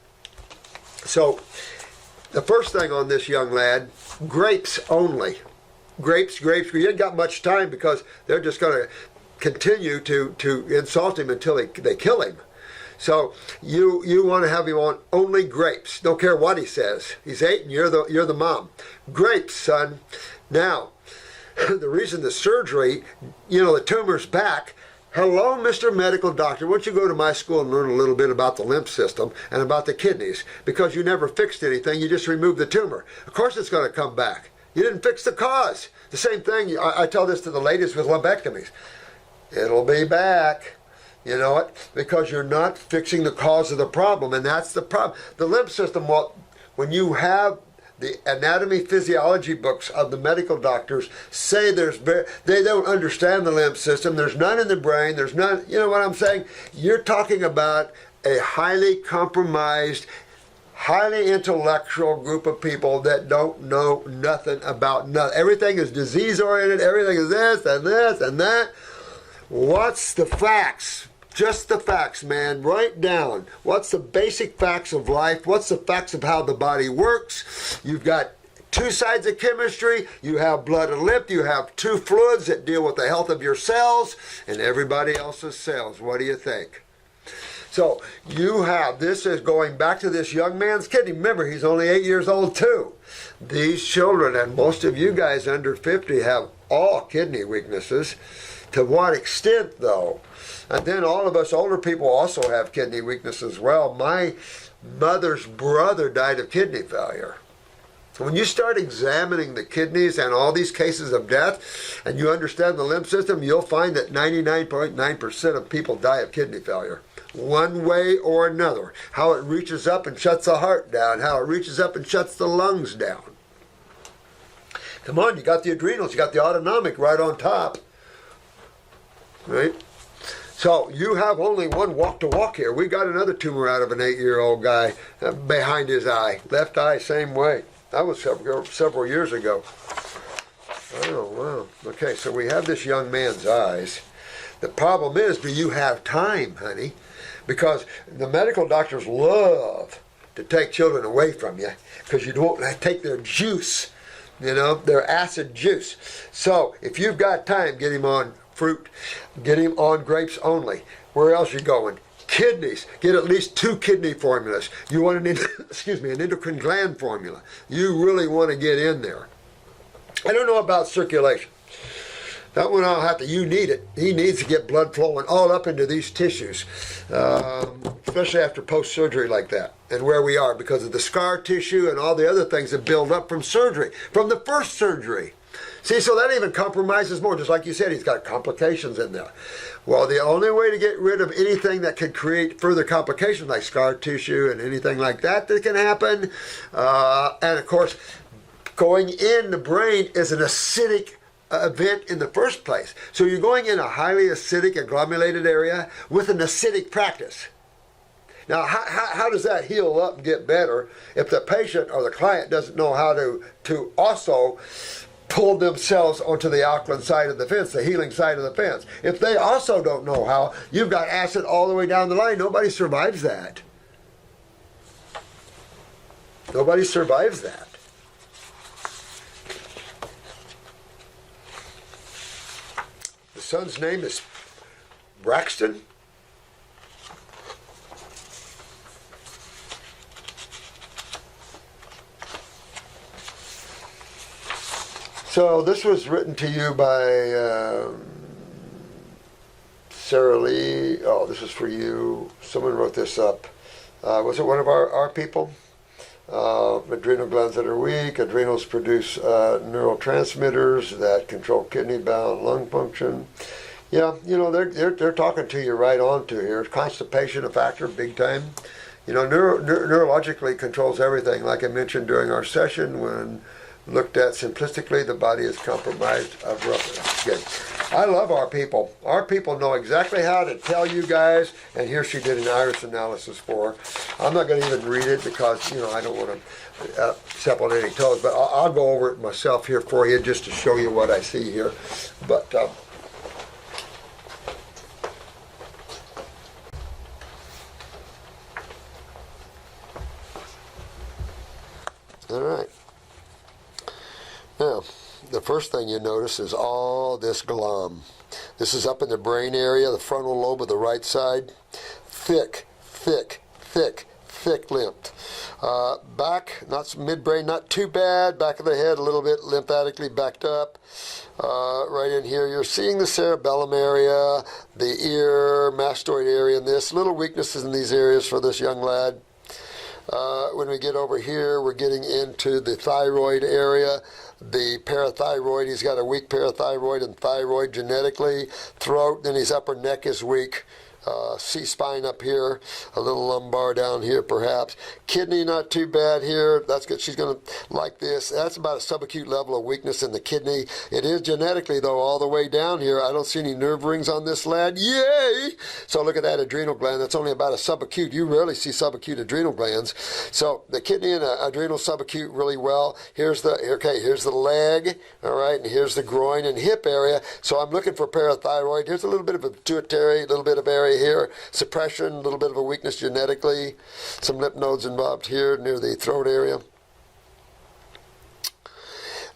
So the first thing on this young lad, grapes only. Grapes. You ain't got much time because they're just going to continue to insult him until they kill him. So you want to have him on only grapes. Don't care what he says. He's 8 and you're the mom. Grapes, son. Now, the reason the surgery, the tumor's back. Hello, Mr. Medical Doctor. Why don't you go to my school and learn a little bit about the lymph system and about the kidneys? Because you never fixed anything. You just removed the tumor. Of course it's going to come back. You didn't fix the cause. The same thing, I tell this to the ladies with lumpectomies. It'll be back. You know what? Because you're not fixing the cause of the problem, and that's the problem. The lymph system, well, when you have the anatomy physiology books of the medical doctors say they don't understand the lymph system. There's none in the brain. There's none, you know what I'm saying? You're talking about a highly compromised, highly intellectual group of people that don't know nothing about nothing. Everything is disease-oriented. Everything is this and this and that. What's the facts? Just the facts, man. Write down. What's the basic facts of life? What's the facts of how the body works? You've got 2 sides of chemistry. You have blood and lymph. You have 2 fluids that deal with the health of your cells and everybody else's cells. What do you think? So this is going back to this young man's kidney. Remember, he's only 8 years old too. These children, and most of you guys under 50 have all kidney weaknesses. To what extent, though? And then all of us older people also have kidney weakness as well. My mother's brother died of kidney failure. When you start examining the kidneys and all these cases of death, and you understand the lymph system, you'll find that 99.9% of people die of kidney failure. One way or another. How it reaches up and shuts the heart down. How it reaches up and shuts the lungs down. Come on, you got the adrenals, you got the autonomic right on top. Right? So you have only one walk to walk here. We got another tumor out of an 8-year-old guy behind his eye. Left eye, same way. That was several years ago. Oh, wow. Okay, so we have this young man's eyes. The problem is, do you have time, honey? Because the medical doctors love to take children away from you because you don't take their juice, their acid juice. So if you've got time, get him on fruit. Get him on grapes only. Where else are you going? Kidneys. Get at least 2 kidney formulas. You want an endocrine gland formula. You really want to get in there. I don't know about circulation. That one you need it. He needs to get blood flowing all up into these tissues, especially after post-surgery like that, and where we are because of the scar tissue and all the other things that build up from surgery, from the first surgery. See, so that even compromises more. Just like you said, he's got complications in there. Well, the only way to get rid of anything that could create further complications, like scar tissue and anything like that can happen, and of course, going in the brain is an acidic event in the first place. So you're going in a highly acidic, agglomerated area with an acidic practice. Now, how does that heal up and get better if the patient or the client doesn't know how to also pull themselves onto the alkaline side of the fence, the healing side of the fence? If they also don't know how, you've got acid all the way down the line. Nobody survives that. Nobody survives that. The son's name is Braxton. So this was written to you by Sarah Lee. Oh, this is for you. Someone wrote this up. Was it one of our people? Adrenal glands that are weak. Adrenals produce neurotransmitters that control kidney-bound lung function. Yeah, they're talking to you right on to here. Constipation a factor, big time. Neurologically controls everything. Like I mentioned during our session, when looked at simplistically, the body is compromised abruptly. Good. I love our people. Our people know exactly how to tell you guys, and here she did an iris analysis for her. I'm not going to even read it because, I don't want to step on any toes, but I'll go over it myself here for you just to show you what I see here. But All right. Now, the first thing you notice is all this glom. This is up in the brain area, the frontal lobe of the right side. Thick, thick, thick, thick lymph. Back, not midbrain, not too bad. Back of the head, a little bit lymphatically backed up. Right in here, you're seeing the cerebellum area, the ear, mastoid area, and this. Little weaknesses in these areas for this young lad. When we get over here, we're getting into the thyroid area, the parathyroid. He's got a weak parathyroid and thyroid genetically. Throat, then his upper neck is weak. C-spine up here, a little lumbar down here perhaps. Kidney not too bad here. That's good. She's going to like this. That's about a subacute level of weakness in the kidney. It is genetically, though, all the way down here. I don't see any nerve rings on this lad. Yay! So look at that adrenal gland. That's only about a subacute. You rarely see subacute adrenal glands. So the kidney and adrenal subacute really well. Here's the leg, all right, and here's the groin and hip area. So I'm looking for parathyroid. Here's a little bit of a pituitary, a little bit of area here, suppression, a little bit of a weakness genetically, some lymph nodes involved here near the throat area.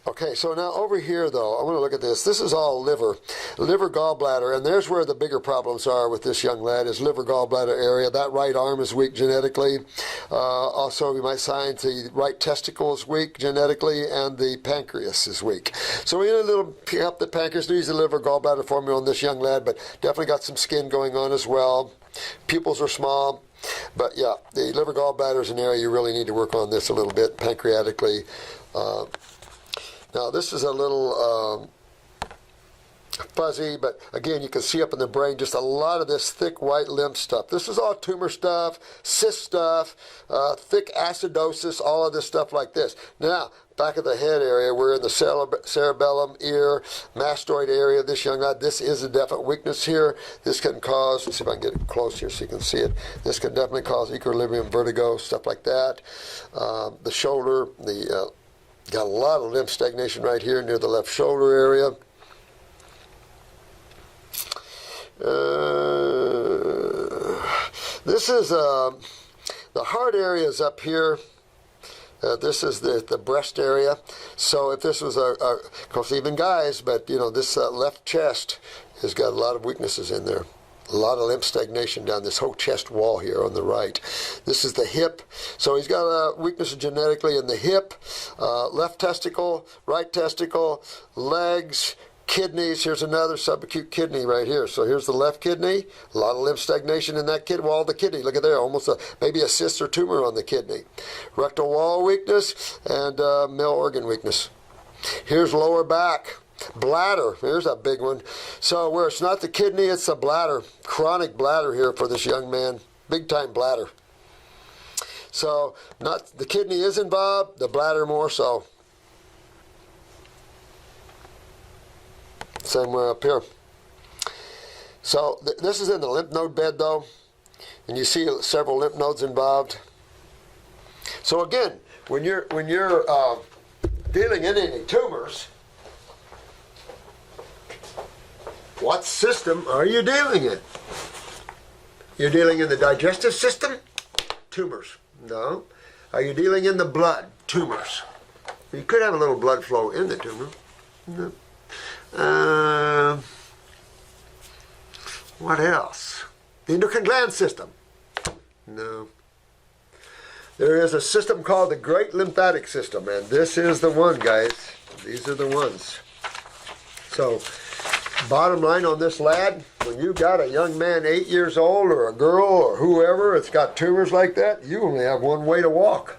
Okay, so now over here though, I want to look at this. This is all liver, gallbladder, and there's where the bigger problems are with this young lad, is liver gallbladder area. That right arm is weak genetically. Also, we might find the right testicle is weak genetically, and the pancreas is weak. So we're going to pick up the pancreas, use the liver gallbladder formula on this young lad, but definitely got some skin going on as well. Pupils are small. But yeah, the liver gallbladder is an area you really need to work on this a little bit, pancreatically. Now this is a little fuzzy, but again, you can see up in the brain just a lot of this thick white lymph stuff. This is all tumor stuff, cyst stuff, thick acidosis, all of this stuff like this. Now, back of the head area, we're in the cerebellum, ear, mastoid area of this young lad. This is a definite weakness here. This can cause, let's see if I can get it close here so you can see it. This can definitely cause equilibrium, vertigo, stuff like that. The shoulder, got a lot of lymph stagnation right here near the left shoulder area. This is the heart area is up here. This is the breast area. So if this was of course even guys, but you know, this left chest has got a lot of weaknesses in there. A lot of lymph stagnation down this whole chest wall here on the right. This is the hip. So he's got weaknesses genetically in the hip, left testicle, right testicle, legs, kidneys. Here's another subacute kidney right here. So here's the left kidney. A lot of lymph stagnation in that wall of the kidney. Look at there, almost maybe a cyst or tumor on the kidney. Rectal wall weakness and male organ weakness. Here's lower back. Bladder, here's a big one. So where it's not the kidney, it's the bladder. Chronic bladder here for this young man. Big time bladder. So not the kidney is involved, the bladder more so. Same way up here. So this is in the lymph node bed though, and you see several lymph nodes involved. So again, when you're dealing in any tumors, what system are you dealing in? You're dealing in the digestive system? Tumors. No. Are you dealing in the blood? Tumors. You could have a little blood flow in the tumor. No. What else? The endocrine gland system? No. There is a system called the Great Lymphatic System, and this is the one, guys. These are the ones. So, bottom line on this lad, when you got a young man 8 years old or a girl or whoever that's got tumors like that, you only have one way to walk.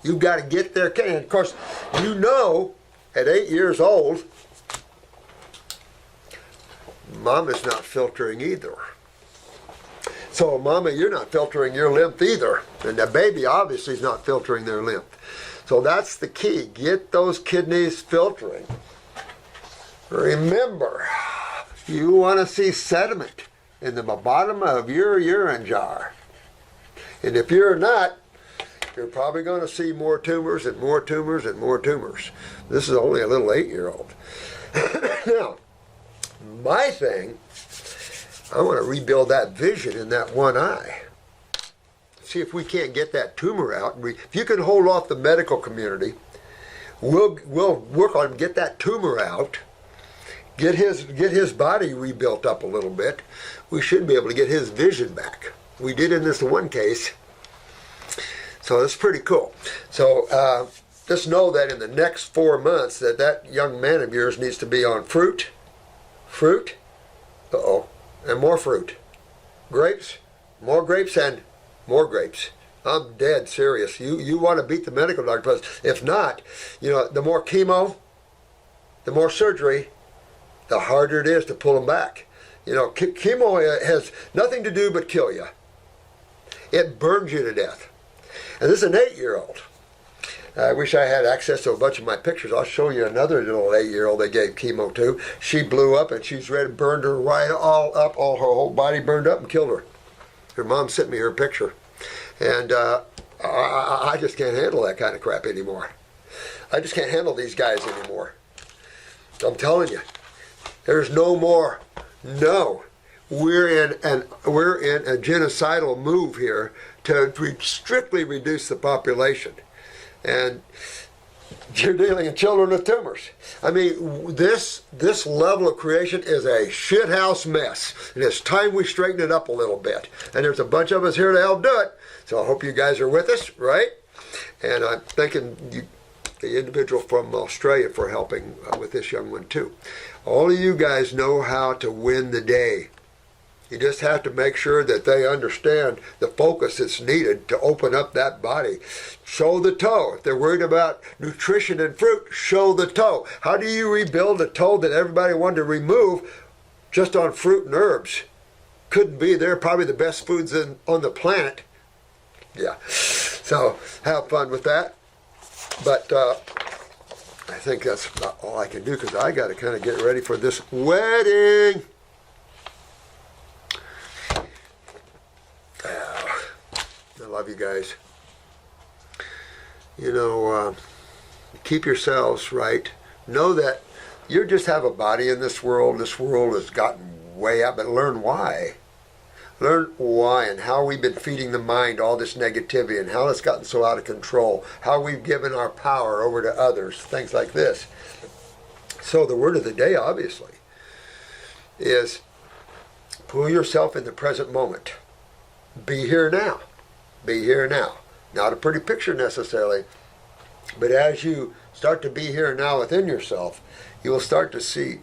You've got to get there. And of course, you know at 8 years old, Mama's not filtering either. So Mama, you're not filtering your lymph either. And the baby obviously is not filtering their lymph. So that's the key. Get those kidneys filtering. Remember, you want to see sediment in the bottom of your urine jar. And if you're not, you're probably going to see more tumors and more tumors and more tumors. This is only a little 8-year-old. Now, my thing, I want to rebuild that vision in that one eye. see if we can't get that tumor out. If you can hold off the medical community, we'll work on get that tumor out, get his body rebuilt up a little bit. We should be able to get his vision back. We did in this one case, so that's pretty cool. So just know that in the next 4 months that young man of yours needs to be on fruit, and more fruit, grapes, more grapes, and more grapes. I'm dead serious. You want to beat the medical doctor. If not, the more chemo, the more surgery, the harder it is to pull them back. Chemo has nothing to do but kill you. It burns you to death. And this is an 8-year-old. I wish I had access to a bunch of my pictures. I'll show you another little 8-year-old they gave chemo to. She blew up and she's ready, burned her right all up, all her whole body burned up and killed her. Her mom sent me her picture. And I just can't handle that kind of crap anymore. I just can't handle these guys anymore. I'm telling you, there's no more. No. We're in a genocidal move here to strictly reduce the population. And you're dealing in children with tumors. I mean, this level of creation is a shithouse mess. And it's time we straighten it up a little bit. And there's a bunch of us here to help do it. So I hope you guys are with us, right? And I'm thanking the individual from Australia for helping with this young one too. All of you guys know how to win the day. You just have to make sure that they understand the focus that's needed to open up that body. Show the toe. If they're worried about nutrition and fruit, show the toe. How do you rebuild a toe that everybody wanted to remove just on fruit and herbs? Couldn't be. They're probably the best foods on the planet. Yeah. So have fun with that. But I think that's about all I can do because I got to kind of get ready for this wedding. I love you guys. Keep yourselves right. Know that you just have a body in this world. This world has gotten way up, but learn why. Learn why and how we've been feeding the mind all this negativity and how it's gotten so out of control. How we've given our power over to others. Things like this. So the word of the day, obviously, is pull yourself in the present moment. Be here now. Be here now. Not a pretty picture necessarily, but as you start to be here now within yourself, you will start to see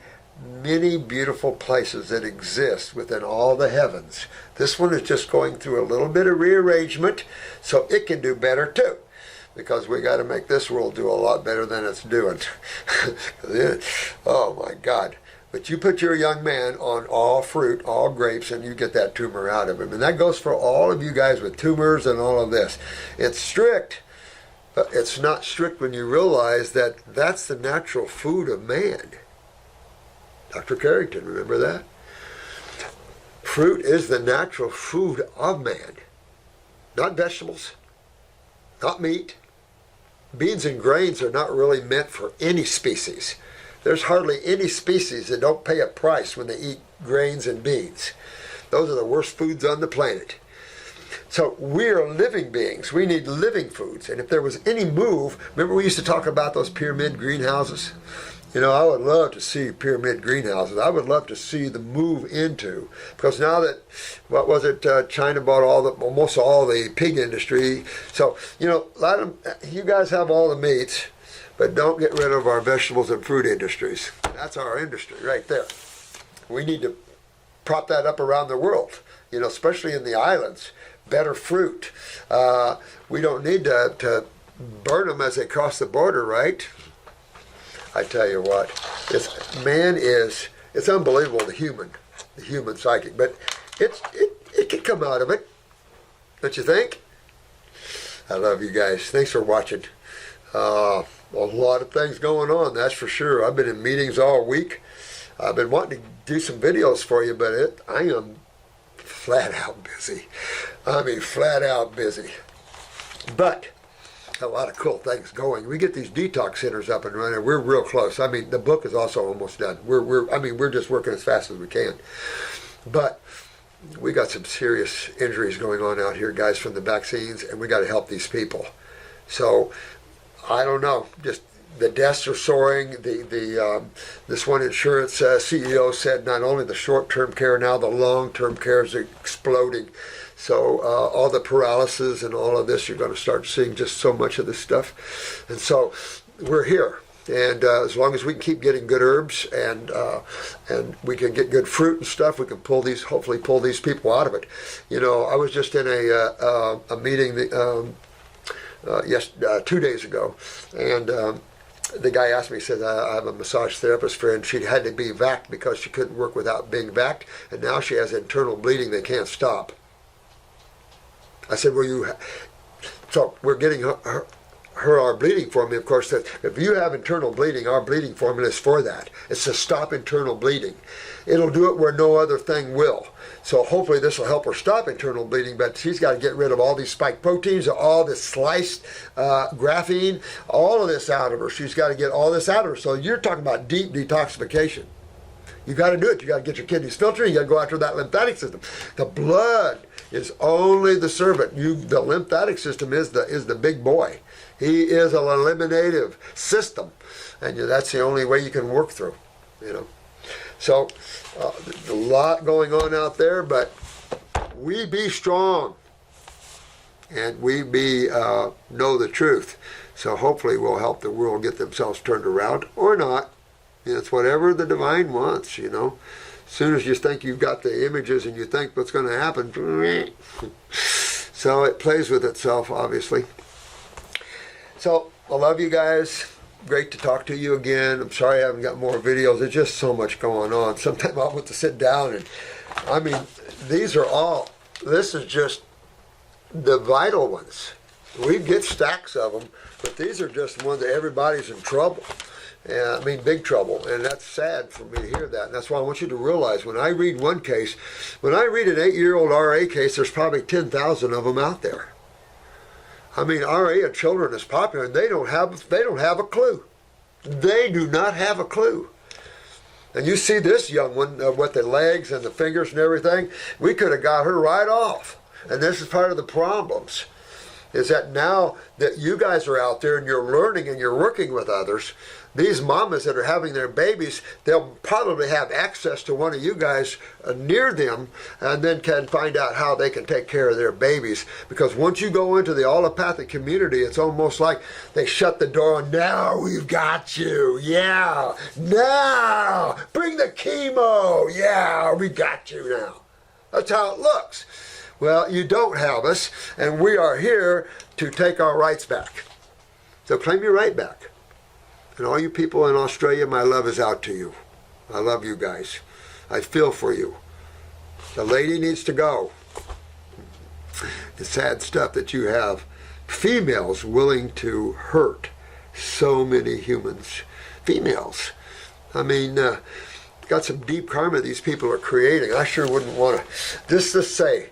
many beautiful places that exist within all the heavens. This one is just going through a little bit of rearrangement so it can do better too, because we got to make this world do a lot better than it's doing. Oh my God. But you put your young man on all fruit, all grapes, and you get that tumor out of him. And that goes for all of you guys with tumors and all of this. It's strict, but it's not strict when you realize that that's the natural food of man. Dr. Carrington, remember that? Fruit is the natural food of man. Not vegetables, not meat. Beans and grains are not really meant for any species. There's hardly any species that don't pay a price when they eat grains and beans. Those are the worst foods on the planet. So we are living beings. We need living foods. And if there was any move, remember we used to talk about those pyramid greenhouses? I would love to see pyramid greenhouses. I would love to see the move into, because now that, China bought almost all the pig industry. So, let them, you guys have all the meats. But don't get rid of our vegetables and fruit industries. That's our industry right there. We need to prop that up around the world, especially in the islands. Better fruit. We don't need to burn them as they cross the border, right? I tell you what, it's unbelievable, the human psychic. But it can come out of it. Don't you think? I love you guys. Thanks for watching. A lot of things going on, that's for sure. I've been in meetings all week. I've been wanting to do some videos for you, but I am flat out busy. I mean, flat out busy. But a lot of cool things going. We get these detox centers up and running. We're real close. I mean, the book is also almost done. We're just working as fast as we can. But we got some serious injuries going on out here, guys, from the vaccines, and we got to help these people. So I don't know, just the deaths are soaring. This one insurance CEO said not only the short-term care, now the long-term care is exploding. So all the paralysis and all of this, you're going to start seeing just so much of this stuff. And so we're here. And as long as we can keep getting good herbs and we can get good fruit and stuff, we can hopefully pull these people out of it. You know, I was just in a meeting 2 days ago, and the guy asked me, he said, I have a massage therapist friend. She had to be vaxxed because she couldn't work without being vaxxed, and now she has internal bleeding they can't stop. I said, well, so we're getting her our bleeding formula, of course. That if you have internal bleeding, our bleeding formula is for that. It's to stop internal bleeding. It'll do it where no other thing will. So hopefully this will help her stop internal bleeding, but she's got to get rid of all these spike proteins, all this sliced graphene, all of this out of her. She's got to get all this out of her. So you're talking about deep detoxification. You got to do it. You got to get your kidneys filtered. You got to go after that lymphatic system. The blood is only the servant. The lymphatic system is the big boy. He is an eliminative system, and that's the only way you can work through. You know, so there's a lot going on out there, but we be strong, and we know the truth. So hopefully we'll help the world get themselves turned around, or not. It's whatever the divine wants, you know. As soon as you think you've got the images and you think what's going to happen, so it plays with itself, obviously. So I love you guys. Great to talk to you again. I'm sorry I haven't got more videos. There's just so much going on. Sometimes I'll have to sit down and, I mean, this is just the vital ones. We get stacks of them, but these are just ones that everybody's in trouble. I mean, big trouble, and that's sad for me to hear that. And that's why I want you to realize when I read one case, when I read an 8-year-old RA case, there's probably 10,000 of them out there. I mean, RA in children is popular, and they don't have a clue. They do not have a clue. And you see this young one with the legs and the fingers and everything, we could have got her right off. And this is part of the problems, is that now that you guys are out there and you're learning and you're working with others, these mamas that are having their babies, they'll probably have access to one of you guys near them, and then can find out how they can take care of their babies. Because once you go into the allopathic community, it's almost like they shut the door and now we've got you. Yeah, now bring the chemo. Yeah, we got you now. That's how it looks. Well, you don't have us, and we are here to take our rights back. So claim your right back. And all you people in Australia, my love is out to you. I love you guys. I feel for you. The lady needs to go. It's sad stuff that you have females willing to hurt so many humans. Females. I mean, got some deep karma these people are creating. I sure wouldn't want to, just to say,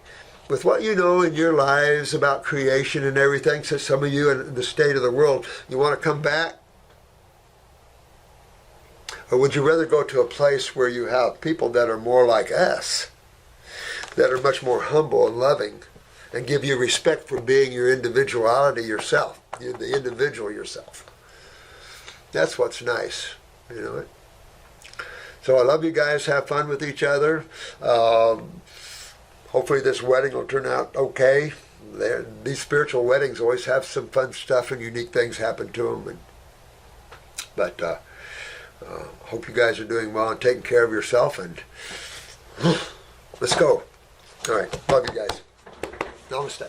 with what you know in your lives about creation and everything, so some of you in the state of the world, you want to come back? Or would you rather go to a place where you have people that are more like us, that are much more humble and loving, and give you respect for being your individuality yourself, the individual yourself? That's what's nice, you know it. So I love you guys. Have fun with each other. Hopefully this wedding will turn out okay. These spiritual weddings always have some fun stuff and unique things happen to them. But hope you guys are doing well and taking care of yourself. And let's go. All right. Love you guys. Namaste.